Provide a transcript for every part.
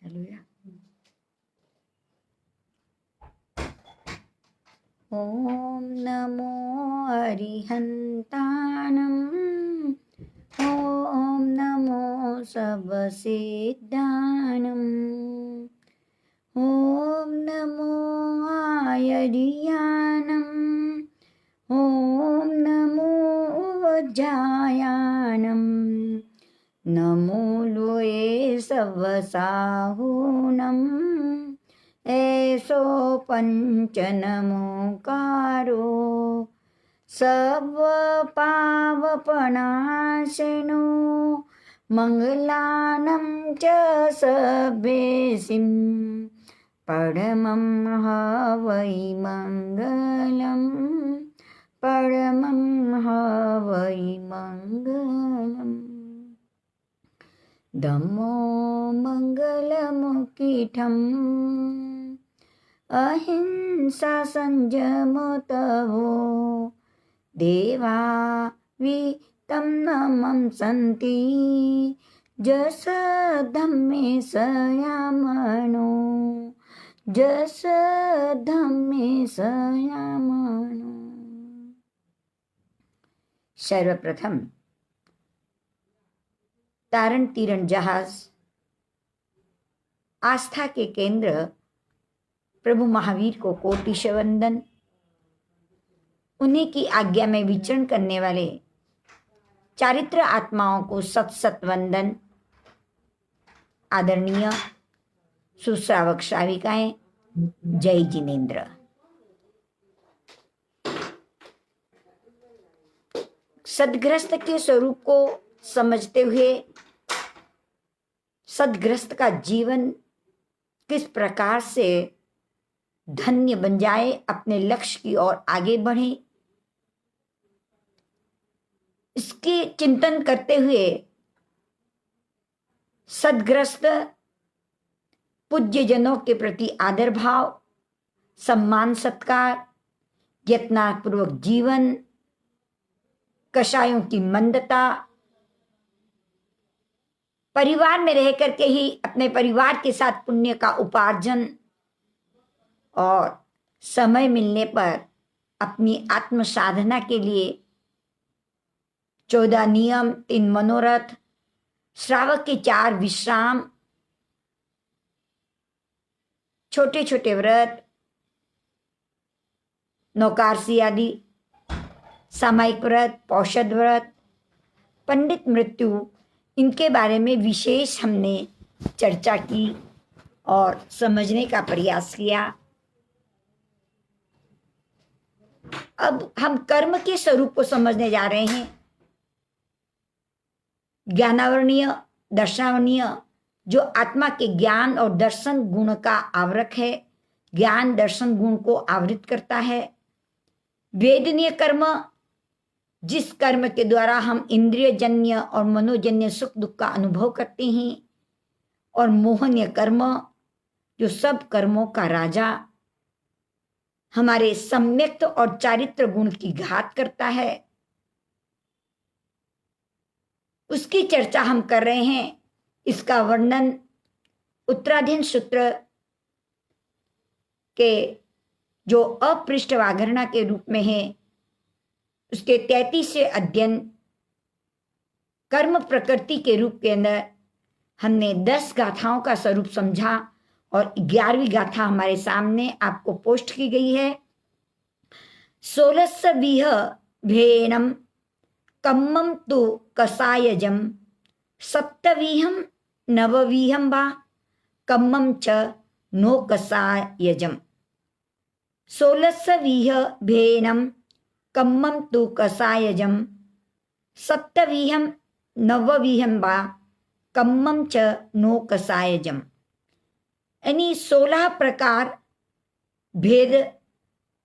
Hallelujah. ओम नमो अरिहंताणं, ओम नमो सबसिद्धाणं, ओम नमो आयर्याणं, ओम नमो वज्रायाणं, नमो लोये सवसाहुनं, ऐसो पंचनमोकारो सर्वपावपनाशनो मंगलानं च सभेसिं परमं हवै मंगलम्, परमं हवै मंगलम्। धम्मो मंगलमुखिठम्, अहिंसा संयमो तवो, देवा वितं नमं सन्ति, जस धम्मे संयमनो, जस धम्मे संयमनो। सर्वप्रथम तारण तीरण जहाज आस्था के केंद्र प्रभु महावीर को कोटिश वंदन। उन्हीं की आज्ञा में विचरण करने वाले चारित्र आत्माओं को सत सत वंदन। आदरणीय सुश्रावक श्राविकाएं, जय जिनेन्द्र। सदग्रस्त के स्वरूप को समझते हुए सदग्रस्त का जीवन किस प्रकार से धन्य बन जाए, अपने लक्ष्य की ओर आगे बढ़े, इसके चिंतन करते हुए सदग्रस्त पूज्य जनों के प्रति आदर भाव, सम्मान सत्कार, यत्नपूर्वक जीवन, कषायों की मंदता, परिवार में रह करके ही अपने परिवार के साथ पुण्य का उपार्जन और समय मिलने पर अपनी आत्म साधना के लिए 14 नियम, 3 मनोरथ, श्रावक के 4 विश्राम, छोटे छोटे व्रत, नौकारसी आदि, सामायिक व्रत, पौषध व्रत, पंडित मृत्यु, इनके बारे में विशेष हमने चर्चा की और समझने का प्रयास किया। अब हम कर्म के स्वरूप को समझने जा रहे हैं। ज्ञानावरणीय, दर्शनावरणीय, जो आत्मा के ज्ञान और दर्शन गुण का आवरक है, ज्ञान दर्शन गुण को आवृत करता है। वेदनीय कर्म, जिस कर्म के द्वारा हम इंद्रियजन्य और मनोजन्य सुख दुख का अनुभव करते हैं, और मोहनीय कर्म, जो सब कर्मों का राजा, हमारे सम्यक्त और चारित्र गुण की घात करता है, उसकी चर्चा हम कर रहे हैं। इसका वर्णन उत्तराधीन सूत्र के जो अपृष्ठ वागरणा के रूप में है, उसके 33वें अध्ययन कर्म प्रकृति के रूप के अंदर हमने 10 गाथाओं का स्वरूप समझा और 11वीं गाथा हमारे सामने आपको पोस्ट की गई है। 16 भेणम कम्मम तु कसायजम, 7 9 वा कम्मम च नो कसायजम। 16 भेणम कम्मम तु कसायजम, 7 9 वा कम्मम च नो कसायजम। यानी 16 प्रकार भेद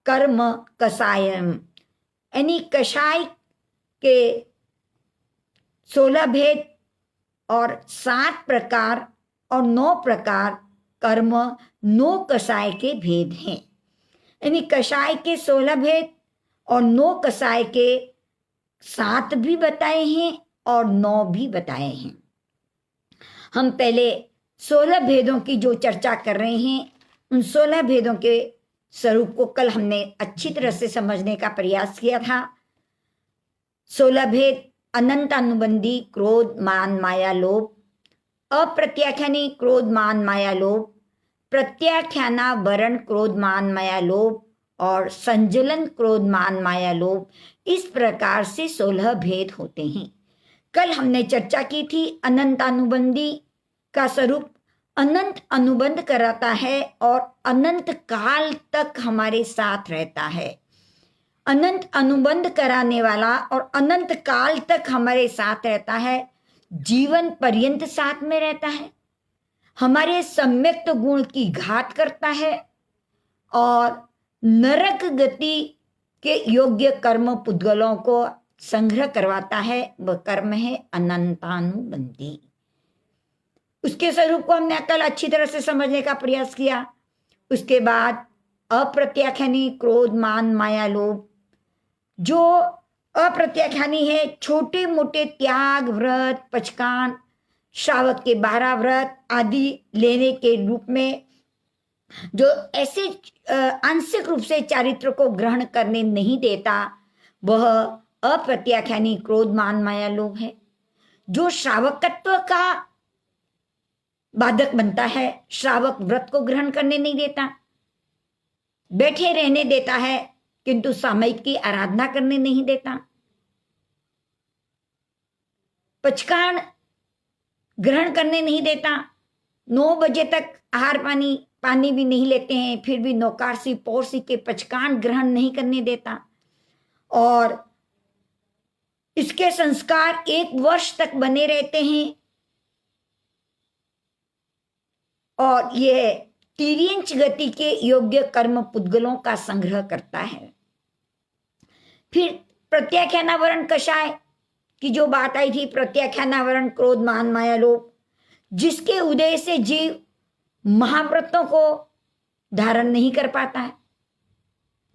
कर्म कसायम, यानी कषाय के 16 भेद और 7 प्रकार और 9 प्रकार कर्म 9 कषाय के भेद हैं। यानी कषाय के 16 भेद और 9 कषाय के 7 भी बताए हैं और 9 भी बताए हैं। हम पहले 16 भेदों की जो चर्चा कर रहे हैं, उन 16 भेदों के स्वरूप को कल हमने अच्छी तरह से समझने का प्रयास किया था। 16 भेद: अनंत अनुबंधी क्रोध मान माया लोभ, अप्रत्याख्यानी क्रोध मान माया लोभ, प्रत्याख्याना वरण क्रोध मान माया लोभ और संजलन क्रोध मान माया लोभ। इस प्रकार से 16 भेद होते हैं। कल हमने चर्चा की थी अनंत अनुबंधी का स्वरूप अनंत अनुबंध कराता है और अनंत काल तक हमारे साथ रहता है। अनंत अनुबंध कराने वाला और अनंत काल तक हमारे साथ रहता है, जीवन पर्यंत साथ में रहता है, हमारे सम्यक्त गुण की घात करता है और नरक गति के योग्य कर्म पुद्गलों को संग्रह करवाता है। वह कर्म है अनंतानुबंधी। उसके स्वरूप को हमने कल अच्छी तरह से समझने का प्रयास किया। उसके बाद अप्रत्याख्यानी क्रोध मान माया लोभ, जो अप्रत्याख्यानी है, छोटे मोटे त्याग व्रत, पचकान, श्रावक के 12 व्रत आदि लेने के रूप में जो ऐसे आंशिक रूप से चारित्र को ग्रहण करने नहीं देता, वह अप्रत्याख्यानी क्रोध मान माया लोभ है। जो श्रावकत्व का बाधक बनता है, श्रावक व्रत को ग्रहण करने नहीं देता, बैठे रहने देता है किंतु सामयिक की आराधना करने नहीं देता, पचकान ग्रहण करने नहीं देता, 9 बजे तक आहार पानी भी नहीं लेते हैं, फिर भी नौकारसी पौरसी के पचकान ग्रहण नहीं करने देता और इसके संस्कार 1 वर्ष तक बने रहते हैं और यह तिर्यंच गति के योग्य कर्म पुद्गलों का संग्रह करता है। फिर प्रत्याख्यानावरण कषाय की जो बात आई थी, प्रत्याख्यानावरण क्रोध मान माया लोभ, जिसके उदय से जीव महाव्रतों को धारण नहीं कर पाता है,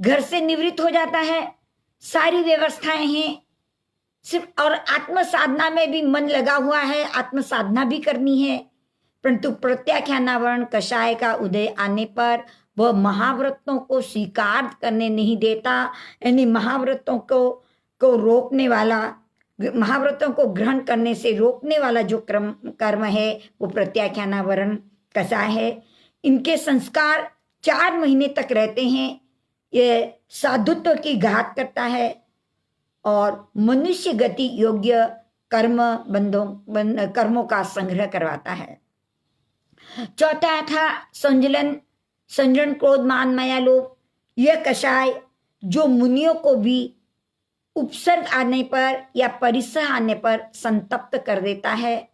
घर से निवृत्त हो जाता है, सारी व्यवस्थाएं हैं सिर्फ, और आत्म साधना में भी मन लगा हुआ है, आत्म साधना भी करनी है, परंतु प्रत्याख्यानावरण कषाय का उदय आने पर वह महाव्रतों को स्वीकार करने नहीं देता। यानी महाव्रतों को रोकने वाला, महाव्रतों को ग्रहण करने से रोकने वाला जो कर्म है वो प्रत्याख्यानावरण कषाय है। इनके संस्कार 4 महीने तक रहते हैं। ये साधुत्व की घात करता है और मनुष्य गति योग्य कर्मों का संग्रह करवाता है। चौथा था संजलन क्रोध मान माया लोभ। यह कषाय जो मुनियों को भी उपसर्ग आने पर या परिसह आने पर संतप्त कर देता है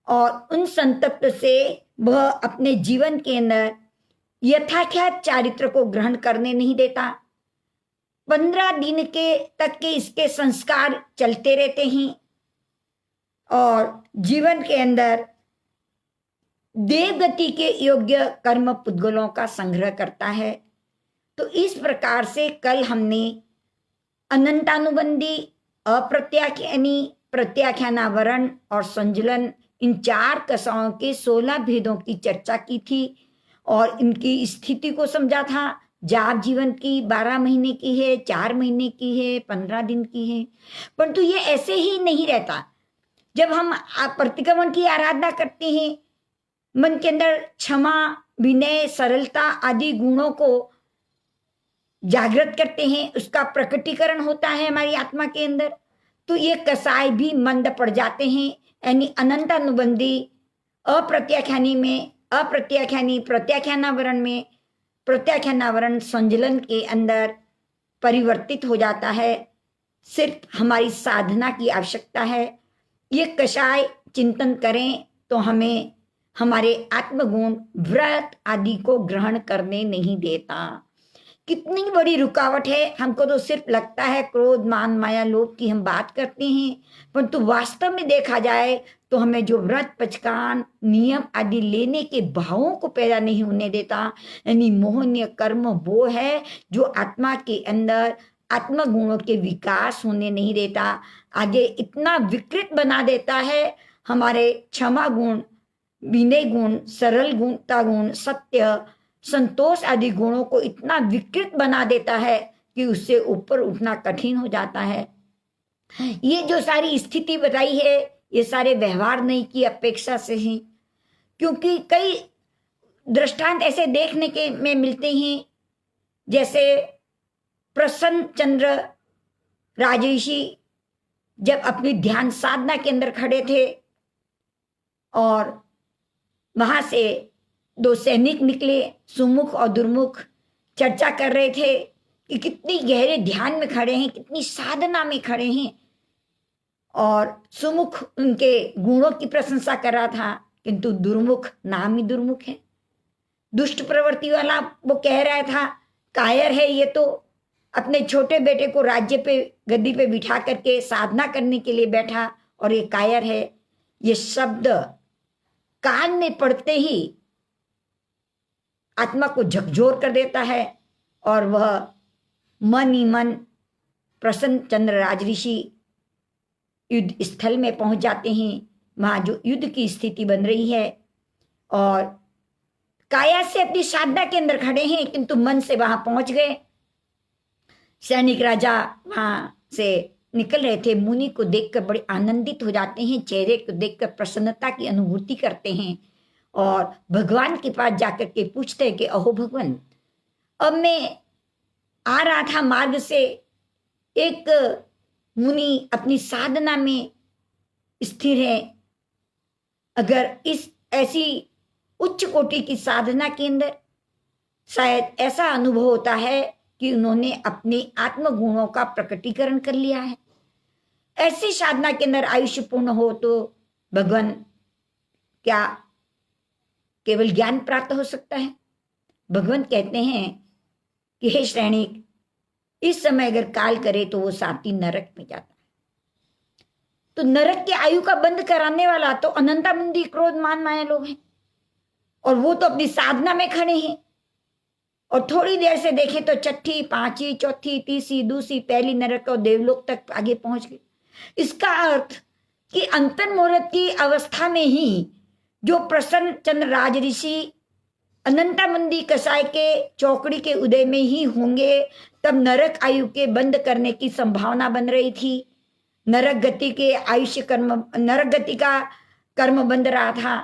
और उन संतप्त से वह अपने जीवन के अंदर यथाख्यात चारित्र को ग्रहण करने नहीं देता। 15 दिन तक के इसके संस्कार चलते रहते हैं और जीवन के अंदर देवगति के योग्य कर्म पुद्गलों का संग्रह करता है। तो इस प्रकार से कल हमने अनंतानुबंधी, अप्रत्याख्यानी, प्रत्याख्यानावरण और संजलन, इन 4 कषायों के 16 भेदों की चर्चा की थी और इनकी स्थिति को समझा था। जाप जीवन की 12 महीने की है, 4 महीने की है, 15 दिन की है, परंतु ये ऐसे ही नहीं रहता। जब हम प्रतिक्रमण की आराधना करते हैं, मन के अंदर क्षमा, विनय, सरलता आदि गुणों को जागृत करते हैं, उसका प्रकटीकरण होता है हमारी आत्मा के अंदर, तो ये कषाय भी मंद पड़ जाते हैं। यानी अनंतानुबंधी, अप्रत्याख्यानी में अप्रत्याख्यानी, प्रत्याख्यानावरण में प्रत्याख्यानावरण संजलन के अंदर परिवर्तित हो जाता है। सिर्फ हमारी साधना की आवश्यकता है। ये कषाय चिंतन करें तो हमें हमारे आत्मगुण, व्रत आदि को ग्रहण करने नहीं देता। कितनी बड़ी रुकावट है। हमको तो सिर्फ लगता है क्रोध मान माया लोभ की हम बात करते हैं, परंतु वास्तव में देखा जाए तो हमें जो व्रत, पचकान, नियम आदि लेने के भावों को पैदा नहीं होने देता। यानी मोहनीय कर्म वो है जो आत्मा के अंदर आत्मगुणों के विकास होने नहीं देता, आगे इतना विकृत बना देता है। हमारे क्षमा गुण, विनय गुण, सरल गुणता गुण, सत्य, संतोष आदि गुणों को इतना विकृत बना देता है कि उससे ऊपर उठना कठिन हो जाता है। ये जो सारी स्थिति बताई है ये सारे व्यवहार नहीं की अपेक्षा से ही, क्योंकि कई दृष्टांत ऐसे देखने के में मिलते हैं, जैसे प्रसन्न चंद्र राजऋषि जब अपनी ध्यान साधना के अंदर खड़े थे और वहां से दो सैनिक निकले, सुमुख और दुर्मुख, चर्चा कर रहे थे कि कितनी गहरे ध्यान में खड़े हैं, कितनी साधना में खड़े हैं, और सुमुख उनके गुणों की प्रशंसा कर रहा था, किंतु दुर्मुख नाम ही दुर्मुख है, दुष्ट प्रवृत्ति वाला वो कह रहा था, कायर है ये तो, अपने छोटे बेटे को राज्य पे गद्दी पे बिठा करके साधना करने के लिए बैठा और ये कायर है। ये शब्द कान में पड़ते ही आत्मा को झकझोर कर देता है और वह मन ही मन प्रसन्न चंद्र राजऋषि युद्ध स्थल में पहुंच जाते हैं, वहां जो युद्ध की स्थिति बन रही है, और काया से अपनी साधना के अंदर खड़े हैं किंतु मन से वहां पहुंच गए। सैनिक राजा वहां से निकल रहे थे, मुनि को देखकर बड़े आनंदित हो जाते हैं, चेहरे को देखकर प्रसन्नता की अनुभूति करते हैं और भगवान के पास जाकर के पूछते हैं कि अहो भगवान, अब मैं आ रहा था मार्ग से, एक मुनि अपनी साधना में स्थिर है, अगर इस ऐसी उच्च कोटि की साधना के अंदर शायद ऐसा अनुभव होता है कि उन्होंने अपने आत्म गुणों का प्रकटीकरण कर लिया है, ऐसी साधना के अंदर आयुष्य पूर्ण हो तो भगवान क्या केवल ज्ञान प्राप्त हो सकता है? भगवान कहते हैं कि हे श्रेणिक, इस समय अगर काल करे तो वो साथी नरक में जाता है। तो नरक की आयु का बंद कराने वाला तो अनंतानंदी क्रोध मान माया लोभ है, और वो तो अपनी साधना में खड़े हैं, और थोड़ी देर से देखें तो छठी, पांचवी, चौथी, तीसरी, दूसरी, पहली नरक और देवलोक तक आगे पहुंच गए। इसका अर्थ कि अंतर मुहूर्त की अवस्था में ही जो प्रसन्न चंद्र राजऋषि अनंतामंदी कसाय के चौकड़ी के उदय में ही होंगे, तब नरक आयु के बंद करने की संभावना बन रही थी। नरक गति के आयुष्य कर्म, नरक गति का कर्म बंद रहा था,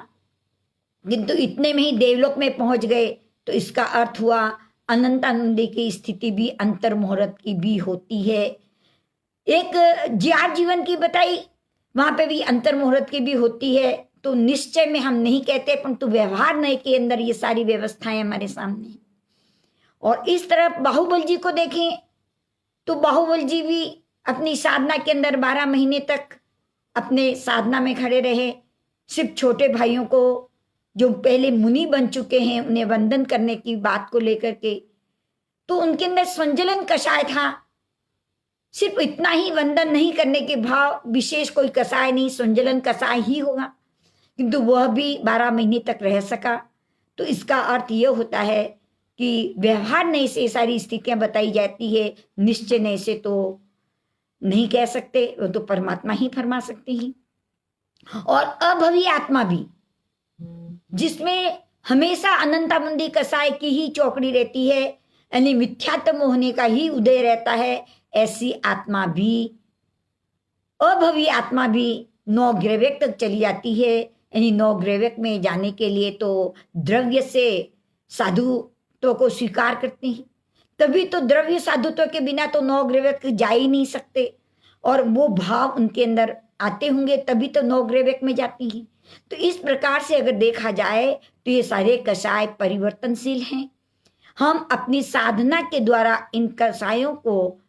किंतु इतने में ही देवलोक में पहुंच गए। तो इसका अर्थ हुआ अनंतानंदी की स्थिति भी अंतर मुहूर्त की भी होती है। एक ज्ञान जीवन की बताई, वहां पे भी अंतर मुहूर्त की भी होती है। तो निश्चय में हम नहीं कहते, परंतु व्यवहार नए के अंदर ये सारी व्यवस्थाएं हमारे सामने। और इस तरफ बाहुबल जी को देखें तो बाहुबल जी भी अपनी साधना के अंदर 12 महीने तक अपने साधना में खड़े रहे। सिर्फ छोटे भाइयों को जो पहले मुनि बन चुके हैं उन्हें वंदन करने की बात को लेकर के, तो उनके अंदर संजलन कषाय था। सिर्फ इतना ही वंदन नहीं करने के भाव, विशेष कोई कषाय नहीं, संजलन कषाय ही होगा, किंतु वह भी 12 महीने तक रह सका। तो इसका अर्थ यह होता है कि व्यवहार नहीं से सारी स्थितियां बताई जाती है, निश्चय नहीं से तो नहीं कह सकते, वो तो परमात्मा ही फरमा सकते हैं। और अभवी आत्मा भी, जिसमें हमेशा अनंतामंदी कसाय की ही चौकड़ी रहती है, यानी मिथ्यात्म होने का ही उदय रहता है, ऐसी आत्मा भी, अभवी आत्मा भी 9 ग्रैविक तक चली जाती है। यानी 9 ग्रैविक में जाने के लिए तो द्रव्य से साधुत्व को स्वीकार करते हैं, तभी तो द्रव्य साधुत्व के बिना तो 9 ग्रैविक जा ही नहीं सकते, और वो भाव उनके अंदर आते होंगे तभी तो 9 ग्रैविक में जाती हैं। तो इस प्रकार से अगर देखा जाए तो ये सारे कषाय परिवर्तनशील हैं। हम अपनी साधना के द्वारा इन कषायों को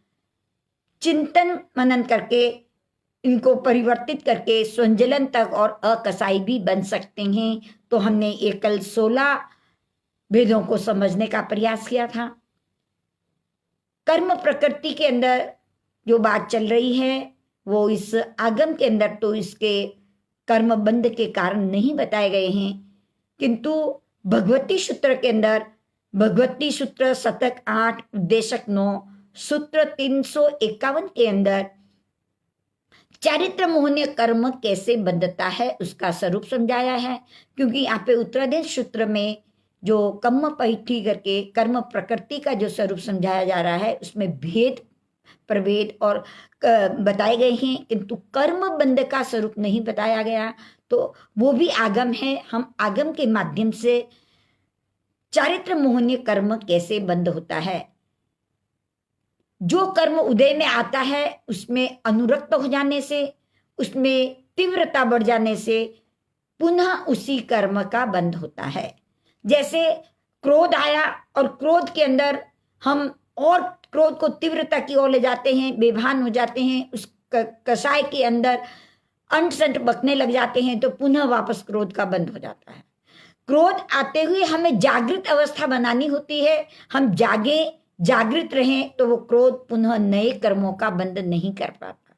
चिंतन मनन करके, इनको परिवर्तित करके संजलन तक और अकसाई भी बन सकते हैं। तो हमने ये कल 16 भेदों को समझने का प्रयास किया था। कर्म प्रकृति के अंदर जो बात चल रही है वो इस आगम के अंदर तो इसके कर्म बंध के कारण नहीं बताए गए हैं, किंतु भगवती सूत्र के अंदर, भगवती सूत्र शतक 8 उद्देशक 9 सूत्र 351 के अंदर चारित्र मोहनीय कर्म कैसे बंधता है उसका स्वरूप समझाया है, क्योंकि यहाँ पे उत्तराधीन सूत्र में जो कर्म पैठी करके कर्म प्रकृति का जो स्वरूप समझाया जा रहा है उसमें भेद प्रभेद और बताए गए हैं, किंतु कर्म बंध का स्वरूप नहीं बताया गया। तो वो भी आगम है। हम आगम के माध्यम से चारित्र मोहनीय कर्म कैसे बंद होता है, जो कर्म उदय में आता है उसमें अनुरक्त हो जाने से, उसमें तीव्रता बढ़ जाने से पुनः उसी कर्म का बंध होता है। जैसे क्रोध आया और क्रोध के अंदर हम और क्रोध को तीव्रता की ओर ले जाते हैं, बेभान हो जाते हैं, उस कसाय के अंदर अनसंट बकने लग जाते हैं, तो पुनः वापस क्रोध का बंध हो जाता है। क्रोध आते हुए हमें जागृत अवस्था बनानी होती है, हम जागे जागृत रहें तो वो क्रोध पुनः नए कर्मों का बंध नहीं कर पाता।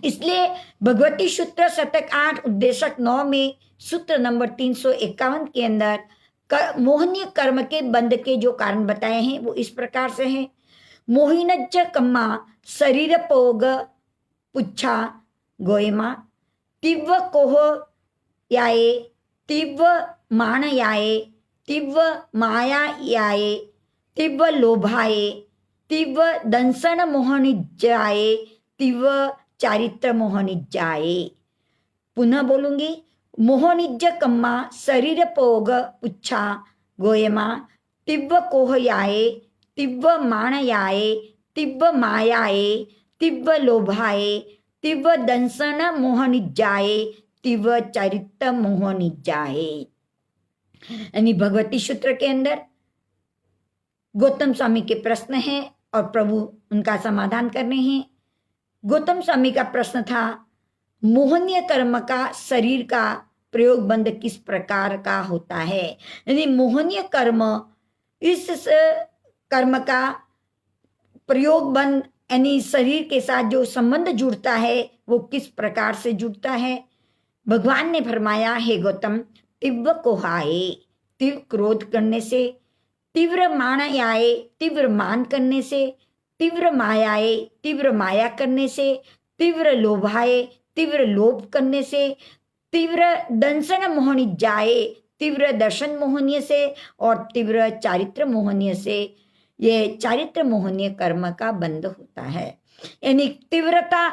इसलिए भगवती सूत्र शतक 8 उद्देशक 9 में सूत्र नंबर 351 के अंदर मोहनीय कर्म के बंध के जो कारण बताए हैं वो इस प्रकार से हैं। मोहिनज्ज कम्मा शरीर पोग पुच्छा गोयमा तिव्व कोह याये तिव्व मान याये तिव्व माया याये तिव्व लोभाये तिव्व दंसन मोहनिज्जाये तिव्व चारित्र मोहनिज्जाये। पुनः बोलूंगी। मोहनिज्ज कम्मा शरीर पोग पुच्छा गोयमा तिव्व कोह याये तिव्व मान याये तिव्व मायाये तिव्व लोभाये तिव्व दंसन मोहनिज्जाये तिव्व चारित्र मोहनिज्जाये। यानी भगवती सूत्र के अंदर गौतम स्वामी के प्रश्न हैं और प्रभु उनका समाधान कर रहे हैं। गौतम स्वामी का प्रश्न था, मोहनीय कर्म का शरीर का प्रयोग बंध किस प्रकार का होता है। यानी मोहनीय कर्म, इस कर्म का प्रयोग बंध यानी शरीर के साथ जो संबंध जुड़ता है वो किस प्रकार से जुड़ता है। भगवान ने फरमाया, हे गौतम, तीव्र कोहाए तीव्र क्रोध करने से, तीव्र मायाए तीव्र मान करने से, तीव्र मायाए तीव्र माया करने से, तीव्र लोभाए तीव्र लोभ करने से, तीव्र दंसन मोहनिज्जाये तीव्र दर्शन मोहनीय से, और तीव्र चारित्र मोहनीय से, ये चारित्र मोहनीय कर्म का बंध होता है। यानी तीव्रता,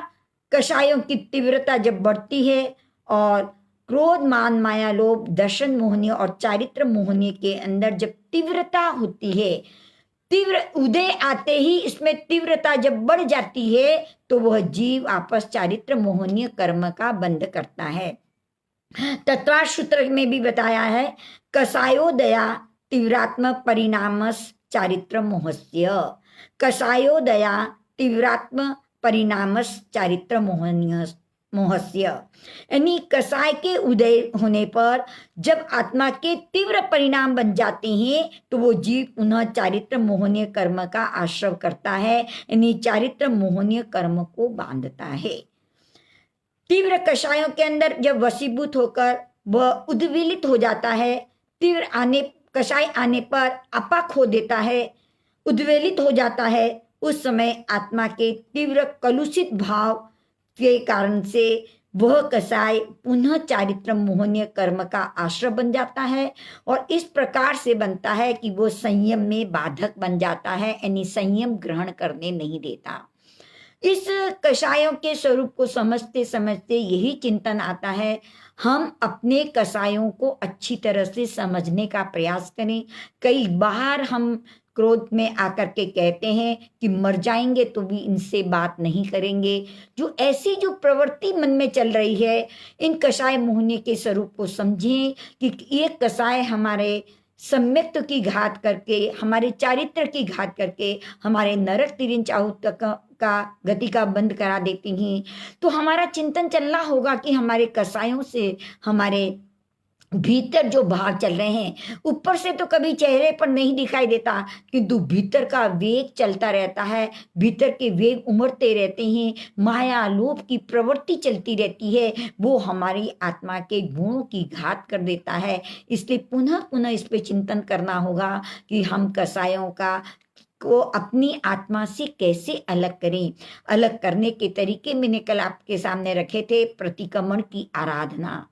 कषायों की तीव्रता जब बढ़ती है और क्रोध मान माया लोभ दर्शन मोहनीय और चारित्र मोहनीय के अंदर जब तीव्रता होती है, तीव्र उदय आते ही इसमें तीव्रता जब बढ़ जाती है तो वह जीव आपस चारित्र मोहनीय कर्म का बंध करता है। तत्वार्थ सूत्र में भी बताया है, कषायोदया तीव्रात्म परिणामस चारित्र मोहस्य, कषायोदया तीव्रात्म परिणामस चारित्र मोहस्य। यानी कसाय के उदय होने पर जब आत्मा के तीव्र परिणाम बन जाते हैं तो वो जीव पुनः चारित्र मोहनीय कर्म का आश्रय करता है, यानी चारित्र मोहनीय कर्म को बांधता है। तीव्र कषायों के अंदर जब वशीभूत होकर वह उद्वेलित हो जाता है, तीव्र कषाय आने पर आपा खो देता है, उद्वेलित हो जाता है, उस समय आत्मा के तीव्र कलुषित भाव के कारण से वह कसाय पुनः चारित्र मोहनीय कर्म का आश्रय बन जाता है, और इस प्रकार से बनता है कि वो संयम में बाधक बन जाता है, यानी संयम ग्रहण करने नहीं देता। इस कषायों के स्वरूप को समझते समझते यही चिंतन आता है, हम अपने कषायों को अच्छी तरह से समझने का प्रयास करें। कई बार हम क्रोध में आकर के कहते हैं कि मर जाएंगे तो भी इनसे बात नहीं करेंगे। जो ऐसी जो प्रवृत्ति मन में चल रही है, इन कषाय मोहनीय के स्वरूप को समझें कि ये कषाय हमारे सम्यक्त्व की घात करके, हमारे चारित्र की घात करके हमारे नरक तिरिंच चाहूत का गति का बंद करा देती हैं। तो हमारा चिंतन चलना होगा कि हमारे कषायों से हमारे भीतर जो भाव चल रहे हैं, ऊपर से तो कभी चेहरे पर नहीं दिखाई देता, किंतु भीतर का वेग चलता रहता है, भीतर के वेग उमड़ते रहते हैं, माया लोभ की प्रवृत्ति चलती रहती है, वो हमारी आत्मा के गुणों की घात कर देता है। इसलिए पुनः पुनः इस पे चिंतन करना होगा कि हम कषायों का को अपनी आत्मा से कैसे अलग करें। अलग करने के तरीके मैंने कल आपके सामने रखे थे। प्रतिक्रमण की आराधना,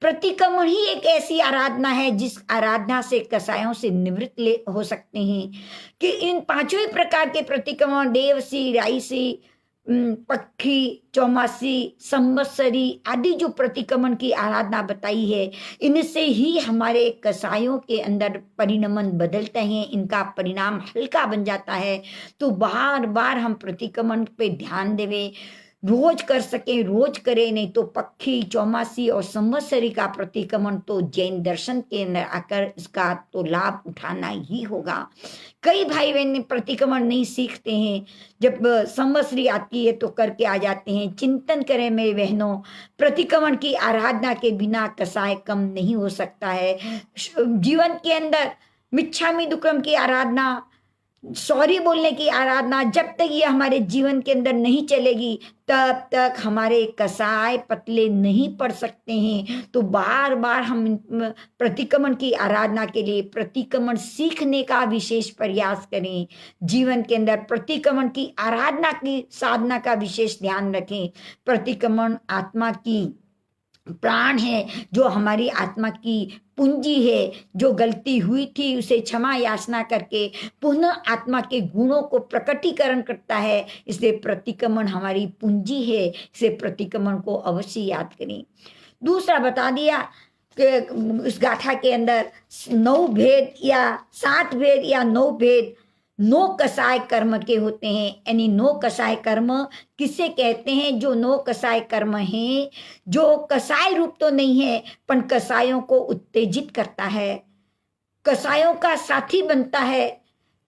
प्रतिक्रमण ही एक ऐसी आराधना है जिस आराधना से कसायों से निवृत्त हो सकते हैं। कि इन पांचों ही प्रकार के प्रतिक्रमण, देवसी, राईसी, पक्षी, चौमासी, संवत्सरी आदि जो प्रतिक्रमण की आराधना बताई है, इनसे ही हमारे कसायों के अंदर परिणमन बदलते हैं, इनका परिणाम हल्का बन जाता है। तो बार बार हम प्रतिक्रमण पे ध्यान देवे, रोज कर सके रोज करे, नहीं तो पक्षी, चौमासी और संवत्सरी का प्रतिक्रमण तो जैन दर्शन के अंदर आकर इसका तो लाभ उठाना ही होगा। कई भाई बहन प्रतिक्रमण नहीं सीखते हैं, जब संवत्सरी आती है तो करके आ जाते हैं। चिंतन करें मेरे बहनों, प्रतिक्रमण की आराधना के बिना कसाय कम नहीं हो सकता है। जीवन के अंदर मिच्छामि दुक्कड़म की आराधना, सॉरी बोलने की आराधना, जब तक ये हमारे जीवन के अंदर नहीं चलेगी तब तक हमारे कसाय पतले नहीं पड़ सकते हैं। तो बार बार हम प्रतिक्रमण की आराधना के लिए प्रतिक्रमण सीखने का विशेष प्रयास करें। जीवन के अंदर प्रतिक्रमण की आराधना की साधना का विशेष ध्यान रखें। प्रतिक्रमण आत्मा की प्राण है, जो हमारी आत्मा की पूंजी है। जो गलती हुई थी उसे क्षमा याचना करके पुनः आत्मा के गुणों को प्रकटीकरण करता है। इसलिए प्रतिक्रमण हमारी पूंजी है, इसे प्रतिक्रमण को अवश्य याद करें। दूसरा बता दिया कि उस गाथा के अंदर 9 भेद या 7 भेद या 9 भेद 9 कसाय कर्म के होते हैं। यानी 9 कसाय कर्म किसे कहते हैं? जो 9 कसाय कर्म हैं, जो कसाय रूप तो नहीं है पर कसायों को उत्तेजित करता है, कसायों का साथी बनता है,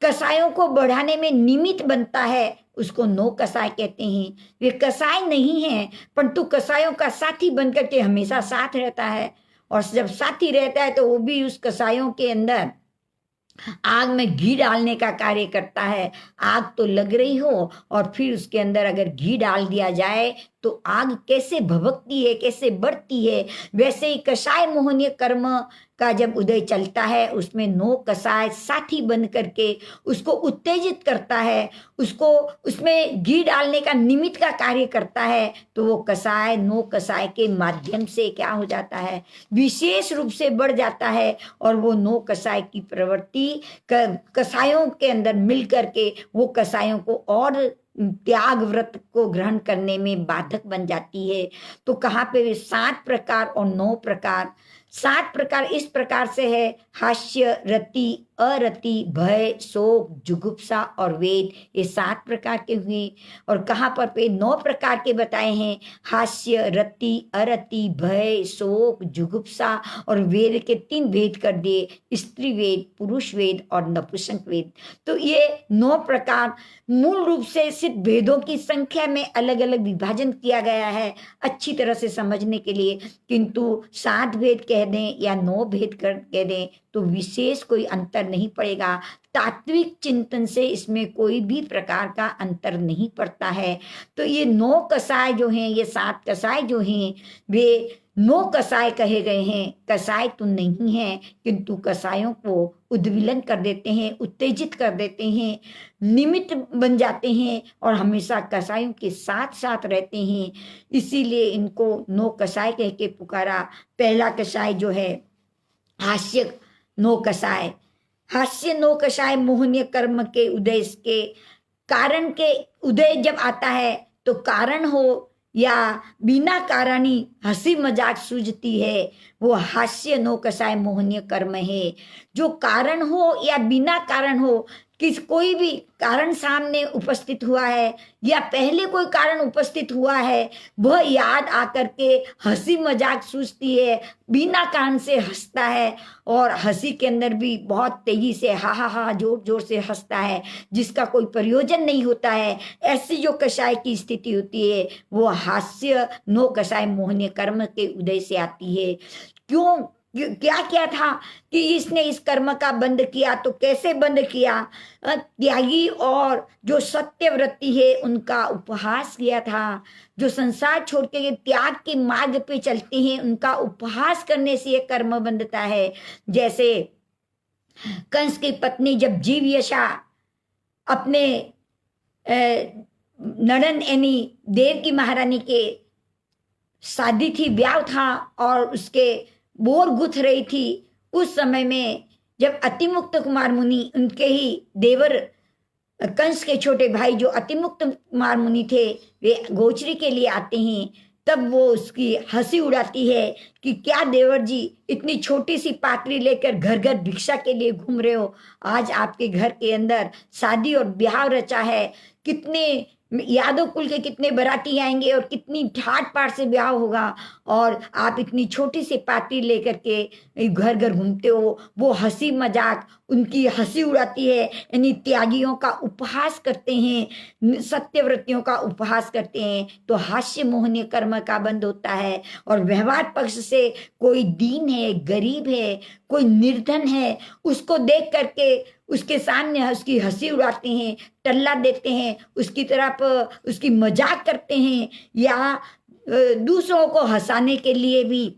कसायों को बढ़ाने में निमित्त बनता है, उसको 9 कसाय कहते हैं। वे कसाय नहीं है परंतु कसायों का साथी बनकर के हमेशा साथ रहता है। और जब साथी रहता है तो वो भी उस कसायों के अंदर आग में घी डालने का कार्य करता है। आग तो लग रही हो और फिर उसके अंदर अगर घी डाल दिया जाए तो आग कैसे भभकती है, कैसे बढ़ती है। वैसे ही कसाय मोहनीय कर्म का जब उदय चलता है, उसमें 9 कसाय साथी बन करके उसको उत्तेजित करता है, उसको उसमें घी डालने का निमित्त का कार्य करता है। तो वो कसाय 9 कसाय के माध्यम से क्या हो जाता है, विशेष रूप से बढ़ जाता है। और वो 9 कसाय की प्रवृत्ति कसायों के अंदर मिल करके वो कसायों को और त्याग व्रत को ग्रहण करने में बाधक बन जाती है। तो कहाँ पे 7 प्रकार और 9 प्रकार। 7 प्रकार इस प्रकार से है: हास्य, रति, अरति, भय, शोक, जुगुप्सा और वेद। ये 7 प्रकार के हुए। और कहाँ पर पे 9 प्रकार के बताए हैं: हास्य, रति, अरति, भय, शोक, जुगुप्सा और वेद के 3 भेद कर दिए: स्त्री वेद, पुरुष वेद और नपुंसक वेद। तो ये 9 प्रकार मूल रूप से सिर्फ भेदों की संख्या में अलग अलग विभाजन किया गया है अच्छी तरह से समझने के लिए। किंतु 7 भेद कह दें या 9 भेद कह दें तो विशेष कोई अंतर नहीं पड़ेगा। तात्विक चिंतन से इसमें कोई भी प्रकार का अंतर नहीं पड़ता है। तो ये 9 कसाय जो हैं, ये 7 कसाय जो हैं, वे 9 कसाय कहे गए हैं। कसाय तो नहीं है किंतु कसायों को उद्विलन कर देते हैं, उत्तेजित कर देते हैं, निमित्त बन जाते हैं और हमेशा कसायों के साथ साथ रहते हैं। इसीलिए इनको 9 कसाय कह के पुकारा। पहला कसाय जो है हास्य 9 कसाय। हास्य 9 कसाय मोहनीय कर्म के उदय के कारण के उदय जब आता है तो कारण हो या बिना कारण ही हंसी मजाक सूझती है, वो हास्य 9 कसाय मोहनीय कर्म है। जो कारण हो या बिना कारण हो, किस कोई भी कारण सामने उपस्थित हुआ है या पहले कोई कारण उपस्थित हुआ है, वह याद आकर के हंसी मजाक सूझती है, बिना कारण से हंसता है और हंसी के अंदर भी बहुत तेजी से हा हा हा जोर जोर से हंसता है, जिसका कोई प्रयोजन नहीं होता है। ऐसी जो कसाय की स्थिति होती है वो हास्य 9 कसाय मोहनीय कर्म के उदय से आती है। क्यों, क्या क्या था कि इसने इस कर्म का बंद किया, तो कैसे बंद किया? त्यागी और जो सत्यव्रती है उनका उपहास किया था। जो संसार छोड़ के त्याग के मार्ग पे चलते हैं उनका उपहास करने से ये कर्म बंधता है। जैसे कंस की पत्नी जब जीव यशा अपने नड़न यानी देव की महारानी के शादी थी, ब्याह था और उसके बोर गुथ रही थी। उस समय में जब अतिमुक्त कुमार मुनि, उनके ही देवर कंस के छोटे भाई जो अतिमुक्त कुमार मुनि थे, वे गोचरी के लिए आते हैं, तब वो उसकी हंसी उड़ाती है कि क्या देवर जी इतनी छोटी सी पाटरी लेकर घर घर भिक्षा के लिए घूम रहे हो। आज आपके घर के अंदर शादी और ब्याह रचा है, कितने यादव कुल के कितने बाराती आएंगे और कितनी ठाट पाट से ब्याह होगा, और आप इतनी छोटी सी पार्टी लेकर के घर घर घूमते हो। वो हंसी मजाक, उनकी हंसी उड़ाती है, यानी त्यागियों का उपहास करते हैं, सत्यव्रतियों का उपहास करते हैं। तो हास्य मोहनीय कर्म का बंध होता है। और व्यवहार पक्ष से कोई दीन है, गरीब है, कोई निर्धन है, उसको देख करके उसके सामने उसकी हंसी उड़ाते हैं, टल्ला देते हैं, उसकी तरफ उसकी मजाक करते हैं, या दूसरों को हंसाने के लिए भी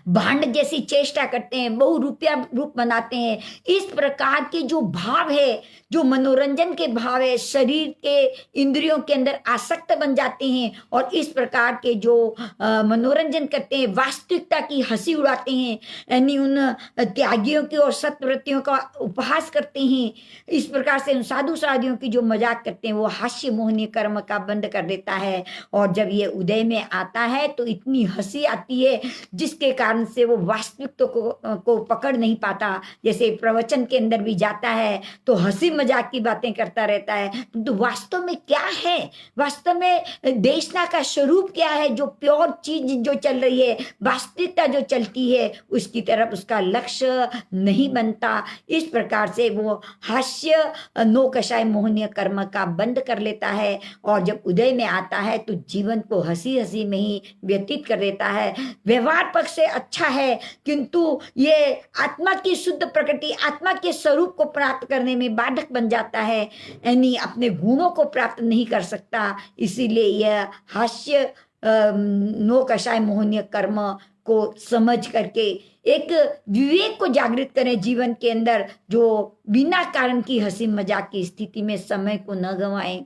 भांड जैसी चेष्टा करते हैं, बहु रुपया रूप बनाते हैं। इस प्रकार के जो भाव है, जो मनोरंजन के भाव है, शरीर के इंद्रियों के अंदर आसक्त बन जाते हैं और इस प्रकार के जो मनोरंजन करते हैं, वास्तविकता की हंसी उड़ाते हैं, यानी उन त्यागियों की और सत्यव्रतियों का उपहास करते हैं। इस प्रकार से उन साधु साधियों की जो मजाक करते हैं, वो हास्य मोहनीय कर्म का बंद कर देता है। और जब ये उदय में आता है तो इतनी हंसी आती है जिसके कारण से वो वास्तविकता को पकड़ नहीं पाता। जैसे प्रवचन के अंदर भी जाता है तो हंसी मजाक की बातें करता रहता है, तो वास्तव में क्या है, वास्तव में देशना का स्वरूप क्या है, जो प्योर चीज जो चल रही है, वास्तविकता जो चलती है, उसकी तरफ उसका लक्ष्य नहीं बनता। इस प्रकार से वो हास्य नो कषाय मोहनीय कर्म का बंद कर लेता है। और जब उदय में आता है तो जीवन को हंसी हंसी में ही व्यतीत कर देता है। व्यवहार पक्ष से अच्छा है, किंतु ये आत्मा की शुद्ध प्रकृति, आत्मा के स्वरूप को प्राप्त करने में बाधक बन जाता है, यानी अपने गुणों को प्राप्त नहीं कर सकता। इसीलिए यह हास्य नो कषाय मोहनीय कर्म को समझ करके एक विवेक को जागृत करें जीवन के अंदर, जो बिना कारण की हंसी मजाक की स्थिति में समय को न गंवाएं।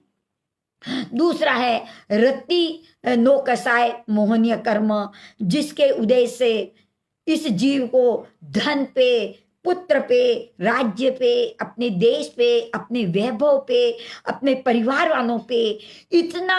दूसरा है रति नो कसाय मोहनीय कर्म, जिसके उदय से इस जीव को धन पे, पुत्र पे, राज्य पे, अपने देश पे, अपने वैभव पे, अपने परिवार वालों पे इतना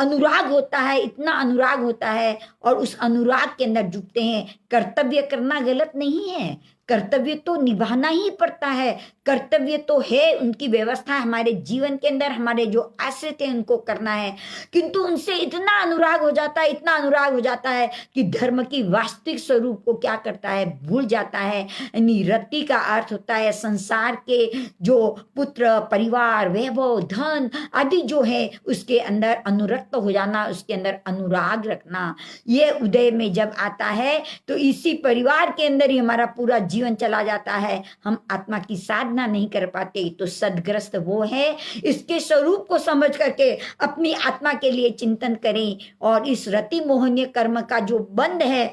अनुराग होता है, इतना अनुराग होता है, और उस अनुराग के अंदर जुटते हैं। कर्तव्य करना गलत नहीं है, कर्तव्य तो निभाना ही पड़ता है, कर्तव्य तो है, उनकी व्यवस्था हमारे जीवन के अंदर, हमारे जो आश्रित हैं उनको करना है। किंतु उनसे इतना अनुराग हो जाता है, इतना अनुराग हो जाता है कि धर्म की वास्तविक स्वरूप को क्या करता है, भूल जाता है। यानी रति का अर्थ होता है संसार के जो पुत्र, परिवार, वैभव, धन आदि जो है उसके अंदर अनुरक्त हो जाना, उसके अंदर अनुराग रखना। ये उदय में जब आता है तो इसी परिवार के अंदर ही हमारा पूरा जीवन चला जाता है। हम आत्मा की साधना नहीं कर पाते, तो सदग्रस्त वो है। इसके स्वरूप को समझ करके अपनी आत्मा के लिए चिंतन करें, और इस रति मोहनीय कर्म का जो बंध है,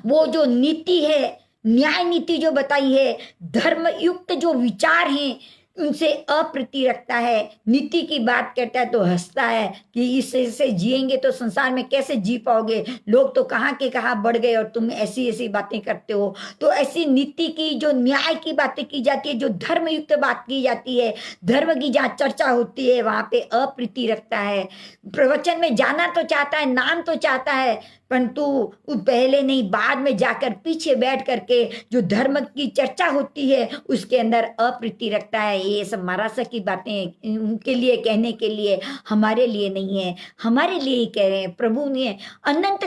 वो जो नीति है, न्याय नीति जो बताई है, धर्म युक्त जो विचार हैं, उनसे अप्रीति रखता है। नीति की बात करता है तो हंसता है कि इससे जिएंगे तो संसार में कैसे जी पाओगे, लोग तो कहाँ के कहाँ बढ़ गए और तुम ऐसी ऐसी बातें करते हो। तो ऐसी नीति की, जो न्याय की बातें की जाती है, जो धर्मयुक्त बात की जाती है, धर्म की जहाँ चर्चा होती है वहां पे अप्रीति रखता है। प्रवचन में जाना तो चाहता है, नाम तो चाहता है, परंतु पहले नहीं बाद में जाकर पीछे बैठ करके जो धर्म की चर्चा होती है उसके अंदर अप्रीति रखता है। ये सब महाराज की बातें उनके लिए कहने के लिए, हमारे लिए नहीं है, हमारे लिए ही कह रहे हैं। प्रभु ने अनंत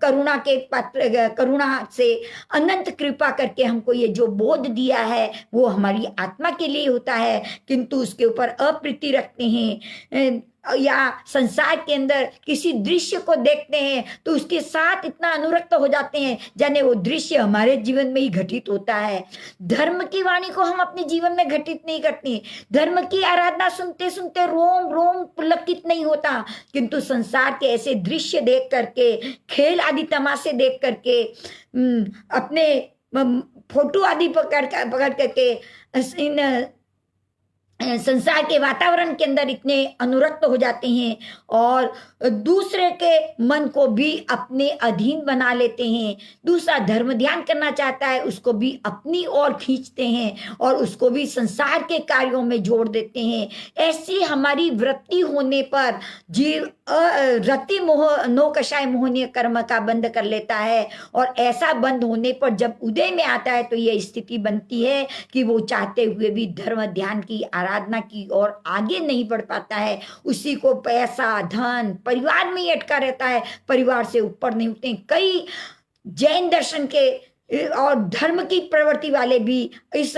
करुणा के पात्र, करुणा से अनंत कृपा करके हमको ये जो बोध दिया है वो हमारी आत्मा के लिए होता है, किंतु उसके ऊपर अप्रीति रखते हैं, या संसार के अंदर किसी दृश्य को देखते हैं तो उसके साथ इतना अनुरक्त हो जाते हैं जाने वो दृश्य हमारे जीवन में ही घटित होता है। धर्म की वाणी को हम अपने जीवन में घटित नहीं करते, धर्म की आराधना सुनते सुनते रोम रोम पुलकित नहीं होता, किंतु संसार के ऐसे दृश्य देख करके, खेल आदि तमाशे देख करके, अपने फोटो आदि पकड़ करके इन संसार के वातावरण के अंदर इतने अनुरक्त हो जाते हैं और दूसरे के मन को भी अपने अधीन बना लेते हैं। दूसरा धर्म ध्यान करना चाहता है, उसको भी अपनी ओर खींचते हैं और उसको भी संसार के कार्यों में जोड़ देते हैं। ऐसी हमारी वृत्ति होने पर जीव रति मोह नो कषाय मोहनीय कर्म का बंद कर लेता है और ऐसा बंद होने पर जब उदय में आता है तो यह स्थिति बनती है कि वो चाहते हुए भी धर्म ध्यान की आराधना की और आगे नहीं बढ़ पाता है। उसी को पैसा धन परिवार में ही अटका रहता है, परिवार से ऊपर नहीं उठते। कई जैन दर्शन के और धर्म की प्रवृत्ति वाले भी इस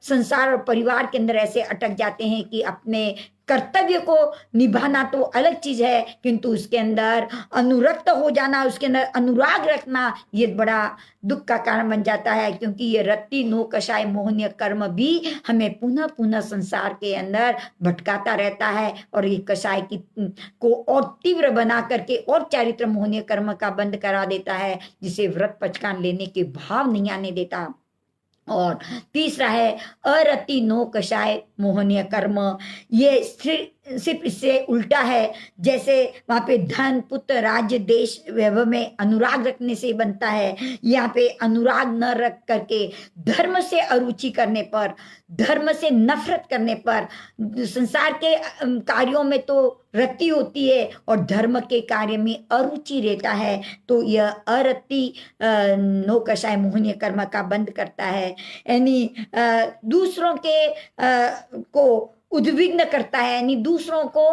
संसार और परिवार के अंदर ऐसे अटक जाते हैं कि अपने कर्तव्य को निभाना तो अलग चीज है, किंतु उसके अंदर अनुरक्त हो जाना, उसके अंदर अनुराग रखना, ये बड़ा दुख का कारण बन जाता है। क्योंकि ये रति नो कषाय मोहनीय कर्म भी हमें पुनः पुनः संसार के अंदर भटकाता रहता है और ये कषाय की को और तीव्र बना करके और चारित्र मोहनीय कर्म का बंद करा देता है, जिसे व्रत पचकान लेने के भाव नहीं आने देता। और तीसरा है अरति नो कषाय मोहनीय कर्म। ये सिर्फ इससे उल्टा है। जैसे वहां पे धन पुत्र राज्य देश वैभव में अनुराग रखने से बनता है, यहाँ पे अनुराग न रख करके धर्म से अरुचि करने पर, धर्म से नफरत करने पर, संसार के कार्यों में तो रति होती है और धर्म के कार्य में अरुचि रहता है, तो यह अरति नो कषाय मोहनीय कर्म का बंद करता है। यानी दूसरों के को उद्विग्न करता है, यानी दूसरों को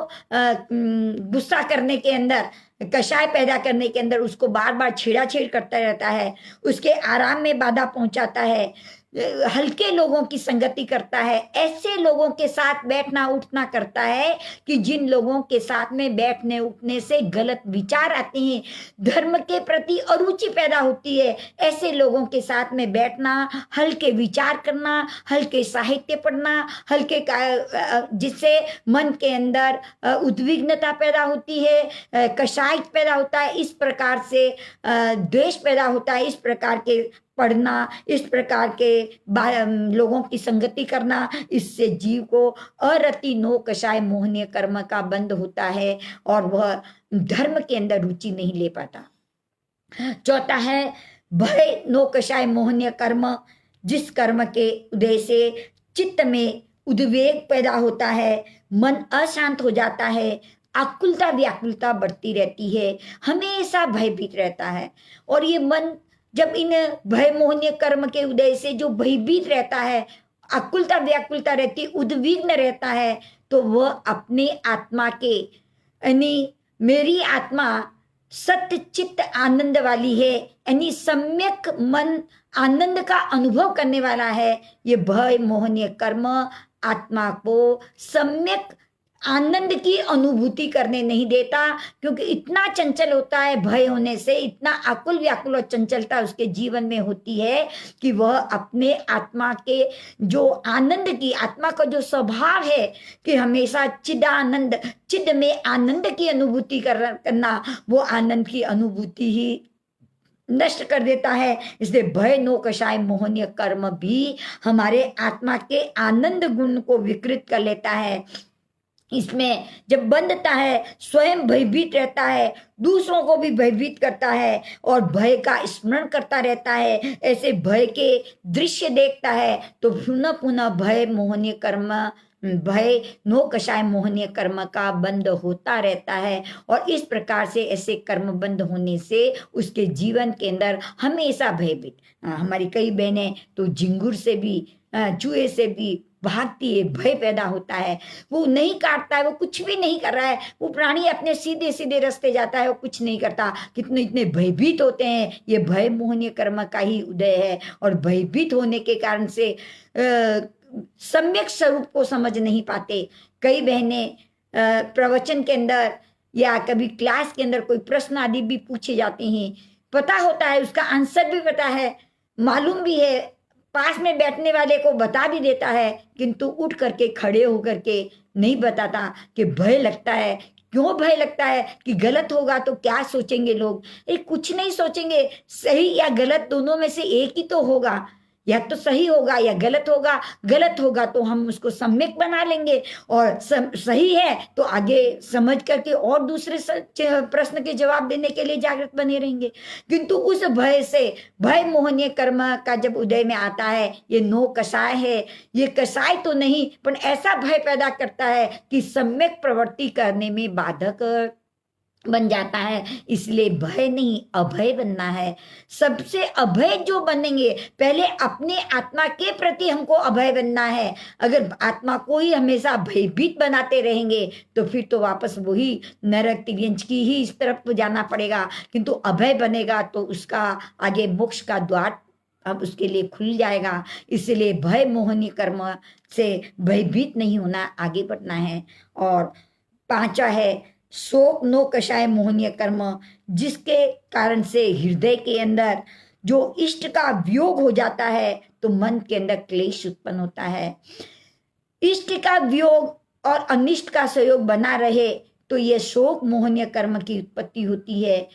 गुस्सा करने के अंदर, कषाय पैदा करने के अंदर उसको बार बार छेड़ाछेड़ करता रहता है, उसके आराम में बाधा पहुंचाता है, हल्के लोगों की संगति करता है, ऐसे लोगों के साथ बैठना उठना करता है कि जिन लोगों के साथ में बैठने उठने से गलत विचार आते हैं, धर्म के प्रति अरुचि पैदा होती है, ऐसे लोगों के साथ में बैठना, हल्के विचार करना, हल्के साहित्य पढ़ना, हल्के जिससे मन के अंदर उद्विग्नता पैदा होती है, कषाय पैदा होता है, इस प्रकार से द्वेष पैदा होता है, इस प्रकार के पढ़ना, इस प्रकार के लोगों की संगति करना, इससे जीव को अरति नो कषाय मोहनीय कर्म का बंद होता है और वह धर्म के अंदर रुचि नहीं ले पाता। चौथा है भय नो कषाय मोहनीय कर्म। जिस कर्म के उदय से चित्त में उद्वेग पैदा होता है, मन अशांत हो जाता है, आकुलता व्याकुलता बढ़ती रहती है, हमेशा भयभीत रहता है। और ये मन जब इन भय मोहनीय कर्म के उदय से जो भयभीत रहता है, आकुलता व्याकुलता रहती, उद्विग्न रहता है, तो वह अपने आत्मा के, यानी मेरी आत्मा सत्य चित्त आनंद वाली है, यानी सम्यक मन आनंद का अनुभव करने वाला है। ये भय मोहनीय कर्म आत्मा को सम्यक आनंद की अनुभूति करने नहीं देता, क्योंकि इतना चंचल होता है, भय होने से इतना आकुल व्याकुल और चंचलता उसके जीवन में होती है कि वह अपने आत्मा के जो आनंद की, आत्मा का जो स्वभाव है कि हमेशा चिदानंद, चिद में आनंद की अनुभूति करना, वो आनंद की अनुभूति ही नष्ट कर देता है। इसलिए भय नो कषाय मोहनीय कर्म भी हमारे आत्मा के आनंद गुण को विकृत कर लेता है। इसमें जब बंधता है, स्वयं भयभीत रहता है, दूसरों को भी भयभीत करता है और भय का स्मरण करता रहता है, ऐसे भय के दृश्य देखता है, तो पुनः पुनः भय मोहनीय कर्म, भय नो कषाय मोहनीय कर्म का बंद होता रहता है। और इस प्रकार से ऐसे कर्म बंद होने से उसके जीवन के अंदर हमेशा भयभीत, हमारी कई बहनें तो झिंगुर से भी, चूहे से भी भागती है, भय पैदा होता है, वो नहीं काटता है, वो कुछ भी नहीं कर रहा है, वो प्राणी अपने सीधे सीधे रास्ते जाता है, वो कुछ नहीं करता, कितने इतने भयभीत होते हैं। ये भय मोहनीय कर्म का ही उदय है और भयभीत होने के कारण से सम्यक स्वरूप को समझ नहीं पाते। कई बहनें प्रवचन के अंदर या कभी क्लास के अंदर कोई प्रश्न आदि भी पूछे जाते हैं, पता होता है, उसका आंसर भी पता है, मालूम भी है, पास में बैठने वाले को बता भी देता है, किंतु उठ करके खड़े होकर के नहीं बताता कि भय लगता है। क्यों भय लगता है? कि गलत होगा तो क्या सोचेंगे लोग। कुछ नहीं सोचेंगे, सही या गलत दोनों में से एक ही तो होगा। या तो सही होगा या गलत होगा, गलत होगा तो हम उसको सम्यक बना लेंगे, और सही है तो आगे समझ करके और दूसरे प्रश्न के जवाब देने के लिए जागृत बने रहेंगे। किंतु उस भय से, भय मोहनीय कर्म का जब उदय में आता है, ये नो कषाय है, ये कषाय तो नहीं पर ऐसा भय पैदा करता है कि सम्यक प्रवृत्ति करने में बाधक बन जाता है। इसलिए भय नहीं, अभय बनना है। सबसे अभय जो बनेंगे, पहले अपने आत्मा के प्रति हमको अभय बनना है। अगर आत्मा को ही हमेशा भयभीत बनाते रहेंगे तो फिर तो वापस वही नरक तिर्यंच की ही इस तरफ जाना पड़ेगा। किंतु अभय बनेगा तो उसका आगे मोक्ष का द्वार अब उसके लिए खुल जाएगा। इसलिए भय मोहनी कर्म से भयभीत नहीं होना, आगे बढ़ना है। और पांचवा है शोक नो कषाय मोहनीय कर्म, जिसके कारण से हृदय के अंदर जो इष्ट का वियोग हो जाता है तो मन के अंदर क्लेश उत्पन्न होता है। इष्ट का वियोग और अनिष्ट का सहयोग बना रहे तो यह शोक मोहनीय कर्म की उत्पत्ति होती है।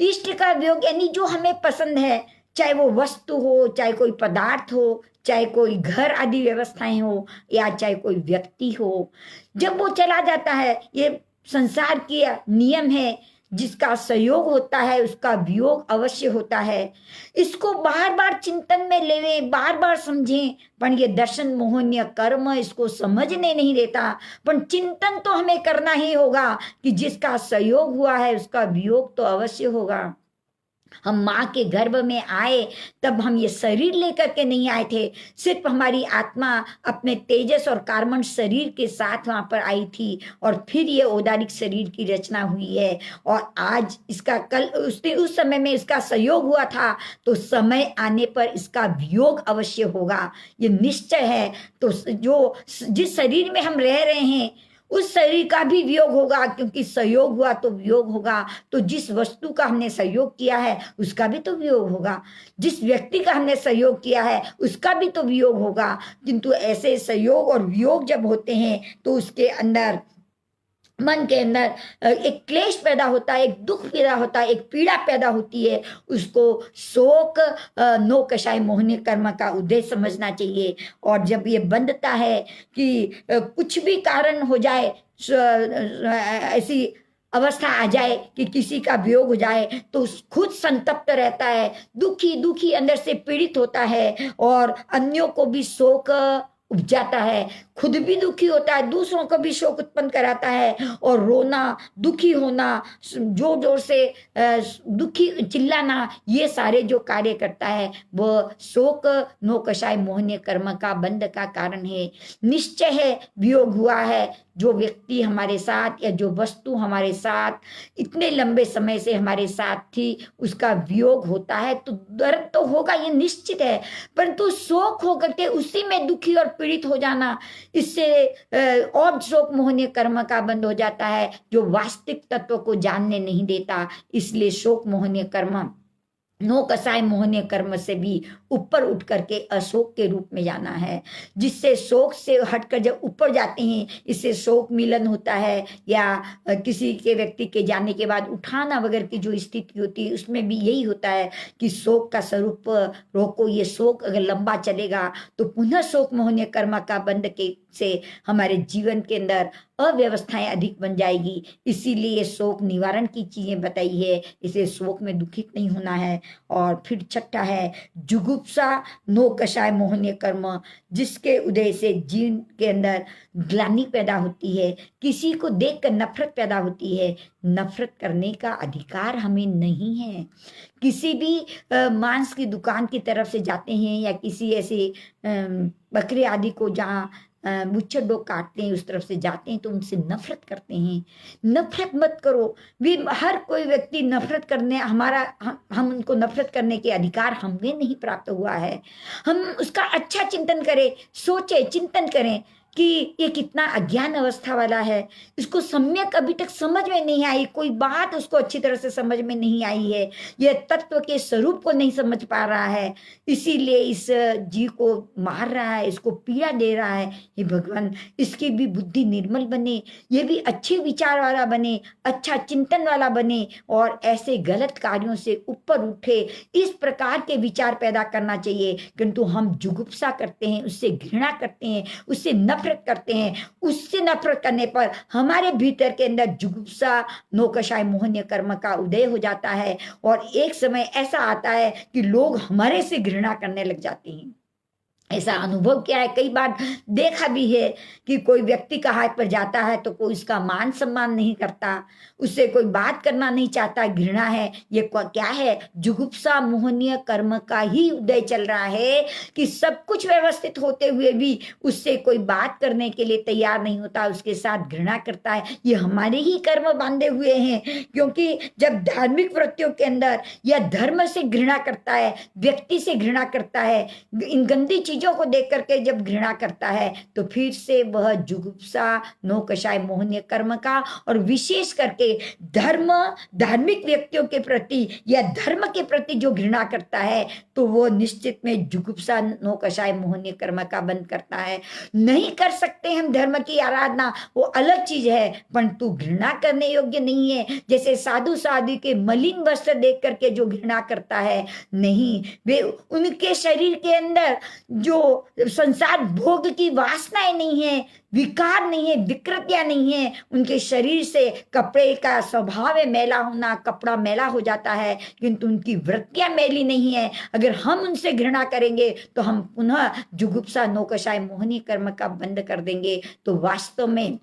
इष्ट का वियोग यानी जो हमें पसंद है, चाहे वो वस्तु हो, चाहे कोई पदार्थ हो, चाहे कोई घर आदि व्यवस्थाएं हो, या चाहे कोई व्यक्ति हो, जब वो चला जाता है, ये संसार के नियम है, जिसका सहयोग होता है उसका वियोग अवश्य होता है। इसको बार बार चिंतन में लेवे, बार बार समझें, पर ये दर्शन मोहनीय कर्म इसको समझने नहीं देता। पर चिंतन तो हमें करना ही होगा कि जिसका सहयोग हुआ है उसका वियोग तो अवश्य होगा। हम माँ के गर्भ में आए तब हम ये शरीर लेकर के नहीं आए थे, सिर्फ हमारी आत्मा अपने तेजस और कार्बन शरीर के साथ वहां पर आई थी, और फिर ये औदारिक शरीर की रचना हुई है। और आज इसका कल उस समय में इसका सहयोग हुआ था, तो समय आने पर इसका वियोग अवश्य होगा, ये निश्चय है। तो जो जिस शरीर में हम रह रहे हैं उस शरीर का भी वियोग होगा, क्योंकि सहयोग हुआ तो वियोग होगा। तो जिस वस्तु का हमने सहयोग किया है उसका भी तो वियोग होगा, जिस व्यक्ति का हमने सहयोग किया है उसका भी तो वियोग होगा। किंतु ऐसे सहयोग और वियोग जब होते हैं तो उसके अंदर, मन के अंदर एक क्लेश पैदा होता है, एक दुख पैदा होता है, एक पीड़ा पैदा होती है। उसको शोक नो कषाय मोहनीय कर्म का उद्देश्य समझना चाहिए। और जब ये बंधता है कि कुछ भी कारण हो जाए, ऐसी अवस्था आ जाए कि किसी का वियोग हो जाए, तो खुद संतप्त रहता है, दुखी दुखी अंदर से पीड़ित होता है, और अन्यों को भी शोक उपजाता है, खुद भी दुखी होता है, दूसरों को भी शोक उत्पन्न कराता है। और रोना, दुखी होना, जोर जोर से दुखी चिल्लाना, ये सारे जो कार्य करता है वो शोक नो कषाय मोहनीय कर्म का बंध का कारण है। निश्चय है वियोग हुआ है, जो व्यक्ति हमारे साथ या जो वस्तु हमारे साथ इतने लंबे समय से हमारे साथ थी, उसका वियोग होता है तो दर्द तो होगा, ये निश्चित है। परंतु शोक होकर के उसी में दुखी और पीड़ित हो जाना, इससे और शोक मोहनीय कर्म का बंध हो जाता है, जो वास्तविक तत्व को जानने नहीं देता। इसलिए शोक मोहनीय कर्म, नो कषाय मोहनीय कर्म से भी ऊपर उठ करके अशोक के रूप में जाना है, जिससे शोक से हटकर जब ऊपर जाते हैं, इससे शोक मिलन होता है, या किसी के व्यक्ति के जाने के बाद उठाना वगैरह की जो स्थिति होती है, उसमें भी यही होता है कि शोक का स्वरूप रोको। ये शोक अगर लंबा चलेगा तो पुनः शोक मोहनीय कर्म का बंध के से हमारे जीवन के अंदर अव्यवस्थाएं अधिक बन जाएगी। इसीलिए शोक निवारण की चीजें बताई है, इसे शोक में दुखित नहीं होना है। और फिर छठा है जुगुप्सा नो कषाय मोहनीय कर्म, जिसके उदय से जीवन के अंदर ग्लानि पैदा होती है, किसी को देखकर नफरत पैदा होती है। नफरत करने का अधिकार हमें नहीं है। किसी भी मांस की दुकान की तरफ से जाते हैं, या किसी ऐसे बकरे आदि को जहाँ मुच्छर लोग काटते हैं उस तरफ से जाते हैं, तो उनसे नफरत करते हैं। नफरत मत करो। भी हर कोई व्यक्ति नफरत करने, हम उनको नफरत करने के अधिकार हमें नहीं प्राप्त हुआ है। हम उसका अच्छा चिंतन करें, सोचे चिंतन करें। कि ये कितना अज्ञान अवस्था वाला है, इसको सम्यक अभी तक समझ में नहीं आई, कोई बात उसको अच्छी तरह से समझ में नहीं आई है, यह तत्व के स्वरूप को नहीं समझ पा रहा है, इसीलिए इस जीव को मार रहा है, इसको पीड़ा दे रहा है। हे भगवान, इसकी भी बुद्धि निर्मल बने, ये भी अच्छे विचार वाला बने, अच्छा चिंतन वाला बने और ऐसे गलत कार्यों से ऊपर उठे, इस प्रकार के विचार पैदा करना चाहिए। किंतु हम जुगुप्सा करते हैं, उससे घृणा करते हैं, उससे नफरत करते हैं। उससे नफरत करने पर हमारे भीतर के अंदर जुगुप्सा नौकशाय मोहनीय कर्म का उदय हो जाता है और एक समय ऐसा आता है कि लोग हमारे से घृणा करने लग जाते हैं। ऐसा अनुभव किया है, कई बार देखा भी है कि कोई व्यक्ति का हाथ पर जाता है तो कोई उसका मान सम्मान नहीं करता, उससे कोई बात करना नहीं चाहता, घृणा है। ये क्या है? जुगुप्सा मोहनीय कर्म का ही उदय चल रहा है कि सब कुछ व्यवस्थित होते हुए भी उससे कोई बात करने के लिए तैयार नहीं होता, उसके साथ घृणा करता है। ये हमारे ही कर्म बांधे हुए हैं, क्योंकि जब धार्मिक वृत्तियों के अंदर या धर्म से घृणा करता है, व्यक्ति से घृणा करता है, इन गंदी चीजों को देख करके जब घृणा करता है तो फिर से वह जुगुप्सा नौकशाय मोहनीय कर्म का, और विशेष करके धार्मिक व्यक्तियों के प्रति या धर्म के प्रति जो घृणा करता है तो वो निश्चित में जुगुप्सा नौकशाय मोहनीय कर्म का बंद करता है। नहीं कर सकते हम धर्म की आराधना, वो अलग चीज है, परंतु घृणा करने योग्य नहीं है। जैसे साधु साधु के मलिन वस्त्र देख करके जो घृणा करता है, नहीं, वे उनके शरीर के अंदर जो संसार भोग की वासनाएं नहीं है, विकार नहीं है, विकृतियां नहीं है, उनके शरीर से कपड़े का स्वभाव है मैला होना, कपड़ा मैला हो जाता है, किंतु उनकी वृत्तियां मैली नहीं है। अगर हम उनसे घृणा करेंगे तो हम पुनः जुगुप्सा नौकशाय मोहनीय कर्म का बंद कर देंगे। तो वास्तव में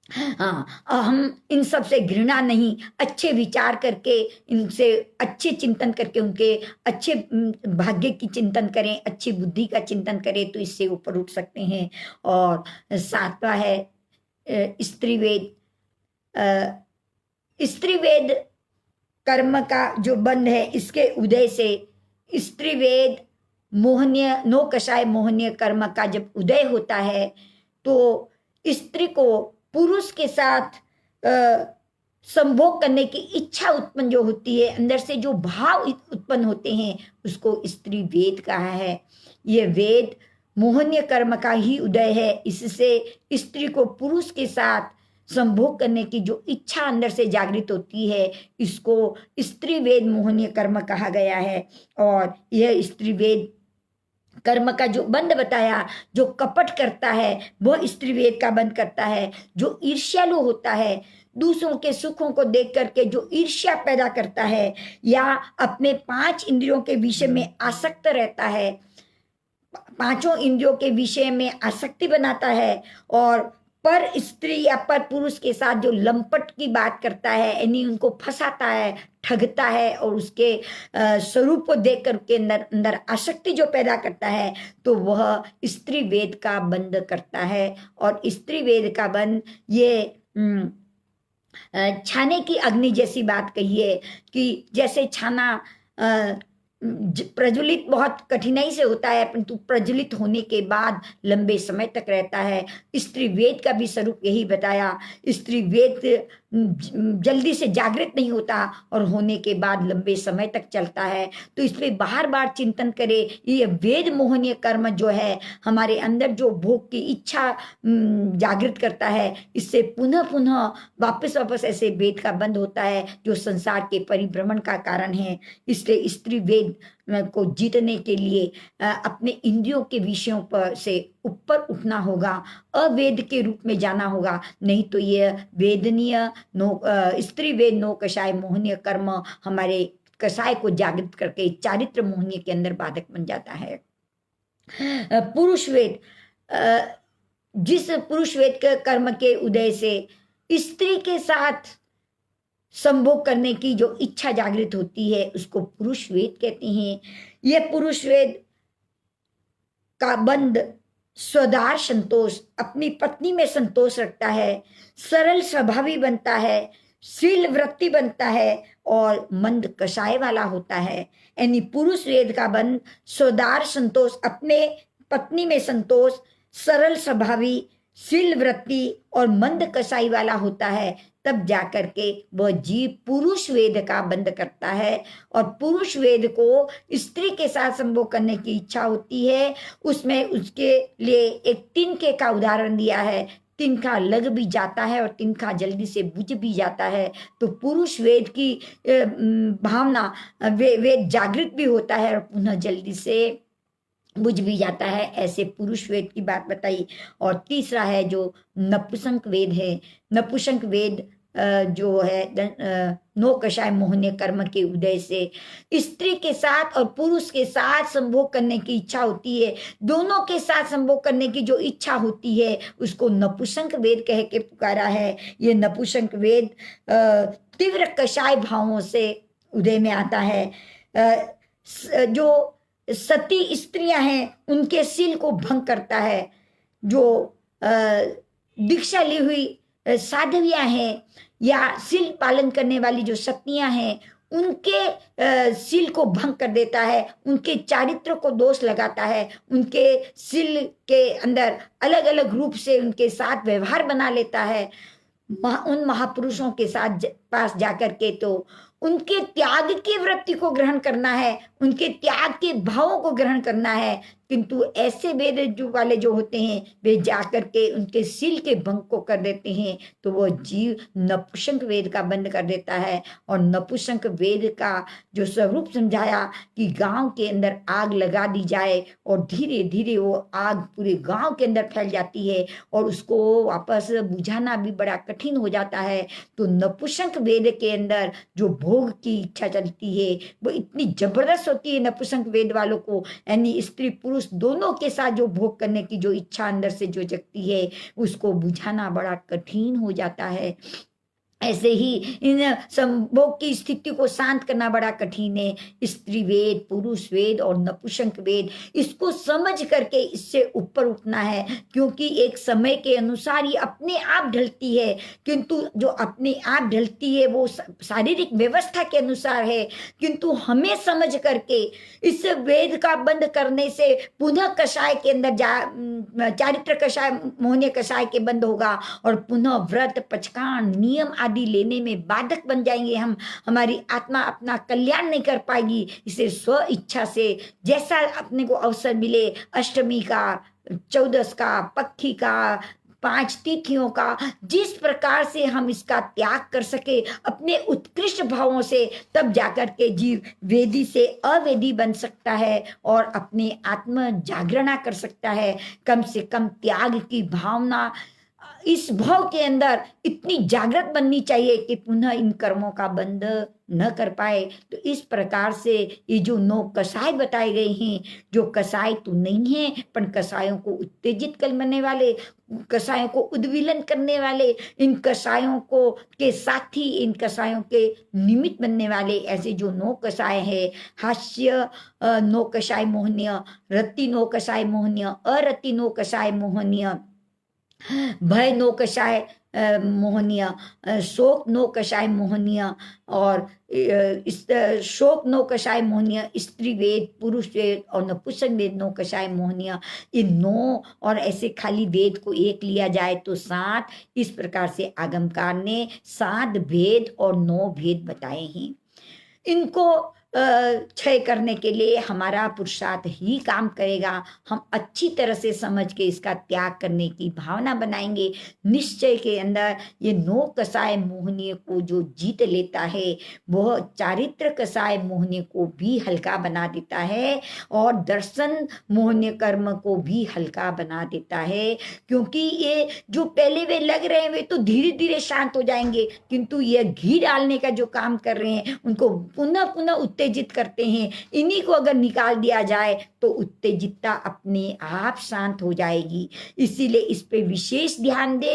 हाँ, हम इन सब से घृणा नहीं, अच्छे विचार करके, इनसे अच्छे चिंतन करके, उनके अच्छे भाग्य की चिंतन करें, अच्छी बुद्धि का चिंतन करें, तो इससे ऊपर उठ सकते हैं। और सातवां है स्त्रीवेद। स्त्रीवेद कर्म का जो बंध है, इसके उदय से स्त्रीवेद मोहनीय नौकशाय मोहनीय कर्म का जब उदय होता है तो स्त्री को पुरुष के साथ संभोग करने की इच्छा उत्पन्न जो होती है, अंदर से जो भाव उत्पन्न होते हैं, उसको स्त्री वेद कहा है। ये वेद मोहनीय कर्म का ही उदय है। इससे स्त्री को पुरुष के साथ संभोग करने की जो इच्छा अंदर से जागृत होती है, इसको स्त्री वेद मोहनीय कर्म कहा गया है। और यह स्त्री वेद कर्म का जो बंध बताया, जो कपट करता है वह स्त्रीवेद का बंध करता है। जो ईर्ष्यालु होता है, दूसरों के सुखों को देख करके जो ईर्ष्या पैदा करता है, या अपने 5 इंद्रियों के विषय में आसक्त रहता है, 5 इंद्रियों के विषय में आसक्ति बनाता है, और पर स्त्री या पर पुरुष के साथ जो लंपट की बात करता है, यानी उनको फंसाता है, ठगता है, और उसके स्वरूप को देख कर के अंदर अंदर आसक्ति जो पैदा करता है, तो वह स्त्री वेद का बंध करता है। और स्त्री वेद का बंध ये छाने की अग्नि जैसी बात कही है कि जैसे छाना प्रज्वलित बहुत कठिनाई से होता है, परंतु प्रज्वलित होने के बाद लंबे समय तक रहता है। स्त्री वेद का भी स्वरूप यही बताया। स्त्री वेद जल्दी से जागृत नहीं होता और होने के बाद लंबे समय तक चलता है। तो इसलिए बार बार चिंतन करें, ये वेद मोहनीय कर्म जो है हमारे अंदर जो भोग की इच्छा जागृत करता है, इससे पुनः पुनः वापस वापस ऐसे वेद का बंद होता है जो संसार के परिभ्रमण का कारण है। इसलिए स्त्री वेद को जीतने के लिए अपने इंद्रियों के विषयों पर से ऊपर उठना होगा, अवेद के रूप में जाना होगा, नहीं तो ये वेदनीय स्त्री वेद नौकशाय मोहनीय कर्म हमारे कसाय को जागृत करके चारित्र मोहनीय के अंदर बाधक बन जाता है। पुरुष वेद, जिस पुरुष वेद के कर्म के उदय से स्त्री के साथ संभोग करने की जो इच्छा जागृत होती है, उसको पुरुष वेद कहते हैं। यह पुरुष वेद का बंध स्वदार संतोष, अपनी पत्नी में संतोष रखता है, सरल स्वभावी बनता है, शील वृत्ति बनता है, और मंद कषाय वाला होता है। यानी पुरुष वेद का बंध स्वदार संतोष, अपने पत्नी में संतोष, सरल स्वभावी, शील वृत्ति और मंद कसाई वाला होता है, तब जाकर के वह जीव पुरुष वेद का बंद करता है। और पुरुष वेद को स्त्री के साथ संभोग करने की इच्छा होती है। उसमें उसके लिए एक तिनके का उदाहरण दिया है। तिनका लग भी जाता है और तिनका जल्दी से बुझ भी जाता है। तो पुरुष वेद की भावना, वेद जागृत भी होता है और पुनः जल्दी से बुझ भी जाता है। ऐसे पुरुष वेद की बात बताई। और तीसरा है जो नपुंसक वेद है। नपुंसक वेद जो है नो कषाय मोहनीय कर्म के उदय से स्त्री के साथ और पुरुष के साथ संभोग करने की इच्छा होती है। दोनों के साथ संभोग करने की जो इच्छा होती है उसको नपुंसक वेद कह के पुकारा है। ये नपुंसक वेद तीव्र कषाय भावों से उदय में आता है। जो सती स्त्रियां हैं उनके शील को भंग करता है। जो दीक्षा ली हुई साधवियां हैं या शील पालन करने वाली जो सतियां हैं उनके शील को भंग कर देता है। उनके चारित्र को दोष लगाता है। उनके शील के अंदर अलग अलग रूप से उनके साथ व्यवहार बना लेता है। उन महापुरुषों के साथ पास जाकर के तो उनके त्याग की वृत्ति को ग्रहण करना है, उनके त्याग के भावों को ग्रहण करना है। किंतु ऐसे वेद जो वाले जो होते हैं वे जाकर के उनके शील के भंग को कर देते हैं। तो वो जीव नपुंसक वेद का बंद कर देता है। और नपुंसक वेद का जो स्वरूप समझाया कि गांव के अंदर आग लगा दी जाए और धीरे धीरे वो आग पूरे गांव के अंदर फैल जाती है और उसको वापस बुझाना भी बड़ा कठिन हो जाता है। तो नपुंसक वेद के अंदर जो भोग की इच्छा चलती है वो इतनी जबरदस्त होती है नपुंसक वेद वालों को, यानी स्त्री पुरुष दोनों के साथ जो भोग करने की जो इच्छा अंदर से जो जगती है उसको बुझाना बड़ा कठिन हो जाता है। ऐसे ही इन संभोग की स्थिति को शांत करना बड़ा कठिन है। स्त्री वेद, पुरुष वेद और नपुंसक वेद, इसको समझ करके इससे ऊपर उठना है। क्योंकि एक समय के अनुसार ये अपने आप ढलती है, किंतु जो अपने आप ढलती है वो शारीरिक व्यवस्था के अनुसार है। किंतु हमें समझ करके इस वेद का बंद करने से पुनः कषाय के अंदर चारित्र कषाय, मोहनीय कषाय के बंद होगा और पुनः व्रत, पचकान, नियम आदि लेने में बाधक बन जाएंगे। हमारी आत्मा अपना कल्याण नहीं कर पाएगी। इसे स्व इच्छा से जैसा अपने को अवसर मिले, अष्टमी का, चौदस का, पक्खी का, 5 तिथियों का, जिस प्रकार से हम इसका त्याग कर सके अपने उत्कृष्ट भावों से, तब जाकर के जीव वेदी से अवेदी बन सकता है और अपने आत्म जागरणा कर सकता है। कम से कम त्याग की भावना इस भाव के अंदर इतनी जागृत बननी चाहिए कि पुनः इन कर्मों का बंध न कर पाए। तो इस प्रकार से ये जो 9 कषाय बताए गए हैं, जो कषाय तो नहीं है पर कषायों को उत्तेजित करने वाले, कषायों को उद्विलन करने वाले, इन कषायों को के साथी, इन कषायों के निमित्त बनने वाले ऐसे जो 9 कषाय है। हास्य 9 कषाय मोहनीय, रति 9 कषाय मोहनीय, अरति 9 कषाय मोहनीय, भय 9 कषाय मोहनीय, शोक 9 कषाय मोहनीय और शोक 9 कषाय मोहनीय, स्त्री वेद, पुरुष वेद और नपुंसक वेद 9 कषाय मोहनीय। ये 9 और ऐसे खाली वेद को एक लिया जाए तो 7। इस प्रकार से आगमकार ने 7 भेद और 9 भेद बताए हैं। इनको क्षय करने के लिए हमारा पुरुषार्थ ही काम करेगा। हम अच्छी तरह से समझ के इसका त्याग करने की भावना बनाएंगे। निश्चय के अंदर ये 9 कषाय मोहनीय को जो जीत लेता है वह चारित्र कषाय मोहनीय को भी हल्का बना देता है और दर्शन मोहनीय कर्म को भी हल्का बना देता है। क्योंकि ये जो पहले वे लग रहे हैं वे तो धीरे धीरे शांत हो जाएंगे, किंतु ये घी डालने का जो काम कर रहे हैं उनको पुनः पुनः उत्तेजित करते हैं। इन्हीं को अगर निकाल दिया जाए तो उत्तेजितता अपने आप शांत हो जाएगी। इसीलिए इस पे विशेष ध्यान दे,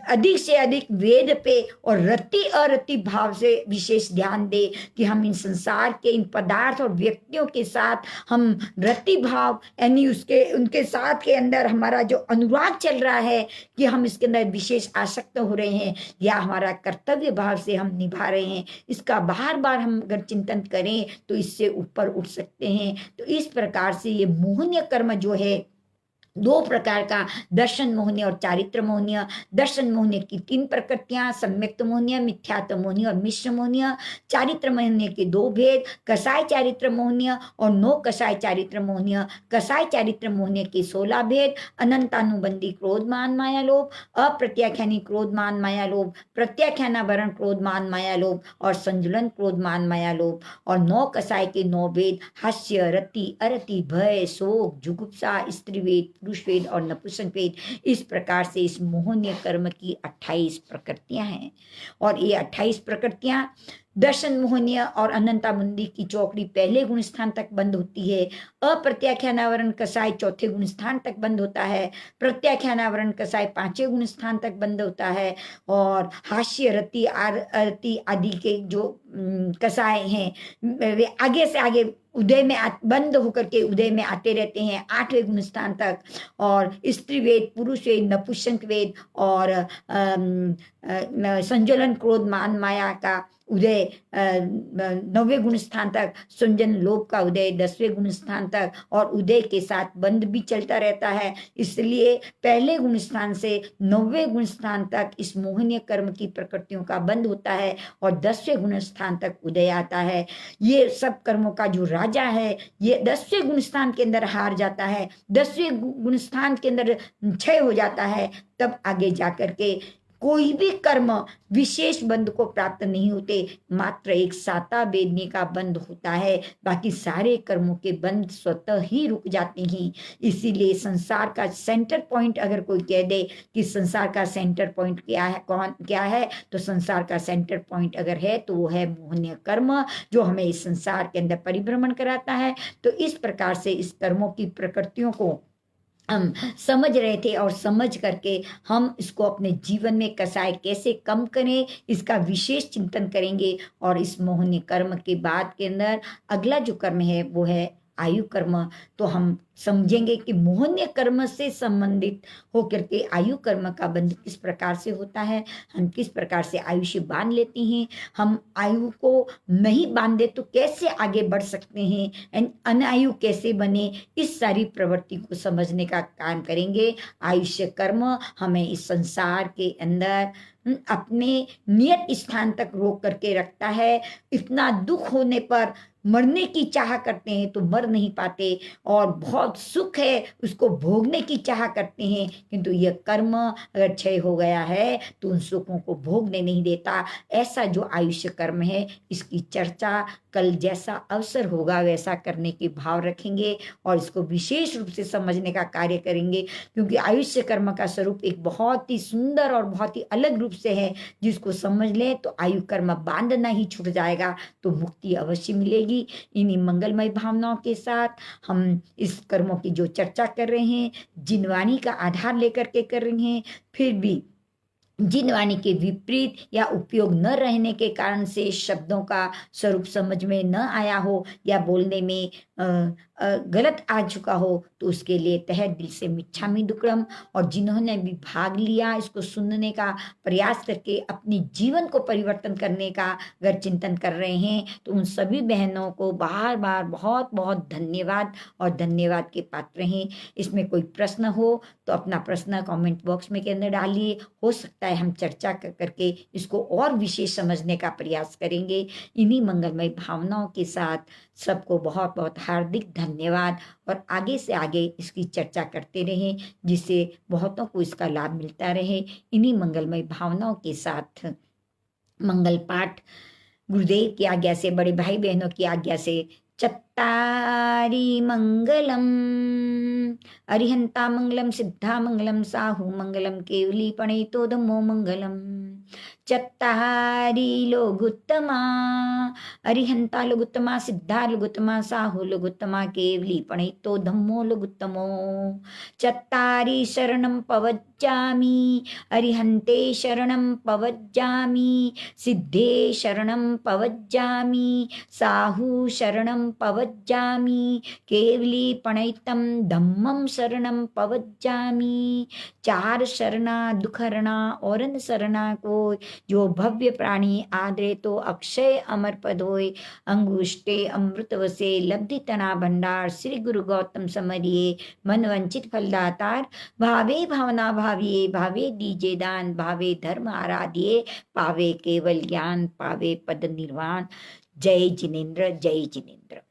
अधिक से अधिक वेद पे और रति अरति भाव से विशेष ध्यान दे कि हम इन संसार के इन पदार्थ और व्यक्तियों के साथ हम रति भाव, यानी उसके उनके साथ के अंदर हमारा जो अनुराग चल रहा है कि हम इसके अंदर विशेष आसक्त हो रहे हैं या हमारा कर्तव्य भाव से हम निभा रहे हैं, इसका बार बार हम अगर चिंतन करें तो इससे ऊपर उठ सकते हैं। तो इस प्रकार से ये मोहनीय कर्म जो है दो प्रकार का दर्शन मोहनीय और चारित्र मोहनीय। दर्शन मोहनीय की 3 प्रकृतियां, सम्यक्त मोहनीय, मिथ्यात्व मोहनीय और मिश्र मोहनीय। चारित्र मोहनीय के 2 भेद, कसाय चारित्र मोहनीय और नो कसाय चारित्र मोहनीय। कसाय चारित्र मोहनीय के 16 भेद, अनंतानुबंधी क्रोध मान माया लोभ, अप्रत्याख्यानी क्रोध मान माया लोभ, प्रत्याख्यानावरण क्रोध मान माया लोभ और संजुलन क्रोध मान माया लोभ। और 9 कसाय के 9 भेद, हास्य, रति, अरति, भय, शोक, जुगुप्सा, स्त्रीवेद, पुरुषवेद और नपुंसकवेद। इस प्रकार से इस मोहनीय कर्म की 28 प्रकृतियां हैं। और ये 28 प्रकृतियां दर्शन मोहनीय और अनंतामुंदी की चौकड़ी पहले गुण स्थान तक बंद होती है। अप्रत्याख्यानावरण कसाय चौथे गुण स्थान तक बंद होता है। प्रत्याख्यानावरण कसाय 5वें गुण स्थान तक बंद होता है। और हास्य, रति, आरती आदि के जो कसाय हैं वे आगे से आगे उदय में बंद होकर के उदय में आते रहते हैं 8वें गुण स्थान तक। और स्त्री वेद, पुरुष वेद, नपुंसक वेद और संज्वलन क्रोध मान माया का उदय 9वें गुण स्थान तक, संजन लोभ का उदय 10वें गुण स्थान तक और उदय के साथ बंद भी चलता रहता है। इसलिए पहले गुण स्थान से 9वें गुण स्थान तक इस मोहनीय कर्म की प्रकृतियों का बंद होता है और 10वें गुण स्थान तक उदय आता है। ये सब कर्मों का जो राजा है ये 10वें गुण स्थान के अंदर हार जाता है, 10वें गुण स्थान के अंदर क्षय हो जाता है। तब आगे जाकर के कोई भी कर्म विशेष बंध को प्राप्त नहीं होते, मात्र एक साता वेदनी का बंध होता है। बाकी सारे कर्मों के बंध स्वतः ही रुक जाते हैं। इसीलिए संसार का सेंटर पॉइंट अगर कोई कह दे कि संसार का सेंटर पॉइंट क्या है, कौन क्या है, तो संसार का सेंटर पॉइंट अगर है तो वो है मोहनीय कर्म, जो हमें इस संसार के अंदर परिभ्रमण कराता है। तो इस प्रकार से इस कर्मों की प्रकृतियों को हम समझ रहे थे और समझ करके हम इसको अपने जीवन में कसाय कैसे कम करें इसका विशेष चिंतन करेंगे। और इस मोहनीय कर्म के बाद के अंदर अगला जो कर्म है वो है आयु कर्म। तो हम समझेंगे कि मोहनीय कर्म से संबंधित होकर के आयु कर्म का बंध किस प्रकार से होता है, हम किस प्रकार से आयुष्य बांध लेते हैं, हम आयु को नहीं बांधे तो कैसे आगे बढ़ सकते हैं, एंड अनायु कैसे बने, इस सारी प्रवृत्ति को समझने का काम करेंगे। आयुष्य कर्म हमें इस संसार के अंदर अपने नियत स्थान तक रोक करके रखता है। इतना दुख होने पर मरने की चाह करते हैं तो मर नहीं पाते, और बहुत सुख है उसको भोगने की चाह करते हैं, किंतु यह कर्म अगर क्षय हो गया है तो उन सुखों को भोगने नहीं देता। ऐसा जो आयुष्य कर्म है इसकी चर्चा कल जैसा अवसर होगा वैसा करने के भाव रखेंगे और इसको विशेष रूप से समझने का कार्य करेंगे, क्योंकि आयुष्य कर्म का स्वरूप एक बहुत ही सुंदर और बहुत ही अलग रूप से है। जिसको समझ ले तो आयु कर्म बांधना ही छूट जाएगा, तो मुक्ति अवश्य मिलेगी। इन्हीं मंगलमय भावनाओं के साथ हम इस कर्मों की जो चर्चा कर रहे हैं, जिनवाणी का आधार लेकर के कर रहे हैं, फिर भी जिन वाणी के विपरीत या उपयोग न रहने के कारण से शब्दों का स्वरूप समझ में न आया हो या बोलने में गलत आ चुका हो, तो उसके लिए तहे दिल से मिच्छामी दुक्कड़म। और जिन्होंने भी भाग लिया इसको सुनने का प्रयास करके अपने जीवन को परिवर्तन करने का अगर चिंतन कर रहे हैं, तो उन सभी बहनों को बार बार बहुत बहुत धन्यवाद और धन्यवाद के पात्र हैं। इसमें कोई प्रश्न हो तो अपना प्रश्न कमेंट बॉक्स में के अंदर डालिए, हो सकता है हम चर्चा करके इसको और विशेष समझने का प्रयास करेंगे। इन्हीं मंगलमय भावनाओं के साथ सबको बहुत बहुत हार्दिक धन्यवाद, और आगे से आगे इसकी चर्चा करते रहें जिससे बहुतों को इसका लाभ मिलता रहे। इन्हीं मंगलमय भावनाओं के साथ मंगल पाठ गुरुदेव की आज्ञा से, बड़े भाई बहनों की आज्ञा से, चत्तारी मंगलम अरिहंता मंगलम सिद्धा मंगलम साहू मंगलम केवली पणितो धम्मो मंगलम। चत्तारी लोगुत्तमा अरिहंता लोगुत्तमा सिद्धा लोगुत्तमा साहू लोगुत्तमा केवली पणितो धम्मो लोगुत्तमो। चत्तारी शरणं पवज्जामि अरिहन्ते शरणं पवज्जामि सिद्धे शरणं पवज्जामि साहू शरणं पवज्जामि केवली पणितं धम्मं शरणं पवज्जामि। चार शरणा दुखहरणा औरन शरणा कोई, जो भव्य प्राणी आदरे तो अक्षय अमर पद होय, अंगुष्टे अमृत वसे लब्धि तना भंडार, श्री गुरु गौतम समरिये मन वंचित फलदातार, भावे भावना भाविये भावे दीजे दान, भावे धर्म आराधिये पावे केवल ज्ञान, पावे पद निर्वाण। जय जिनेन्द्र, जय जिनेन्द्र।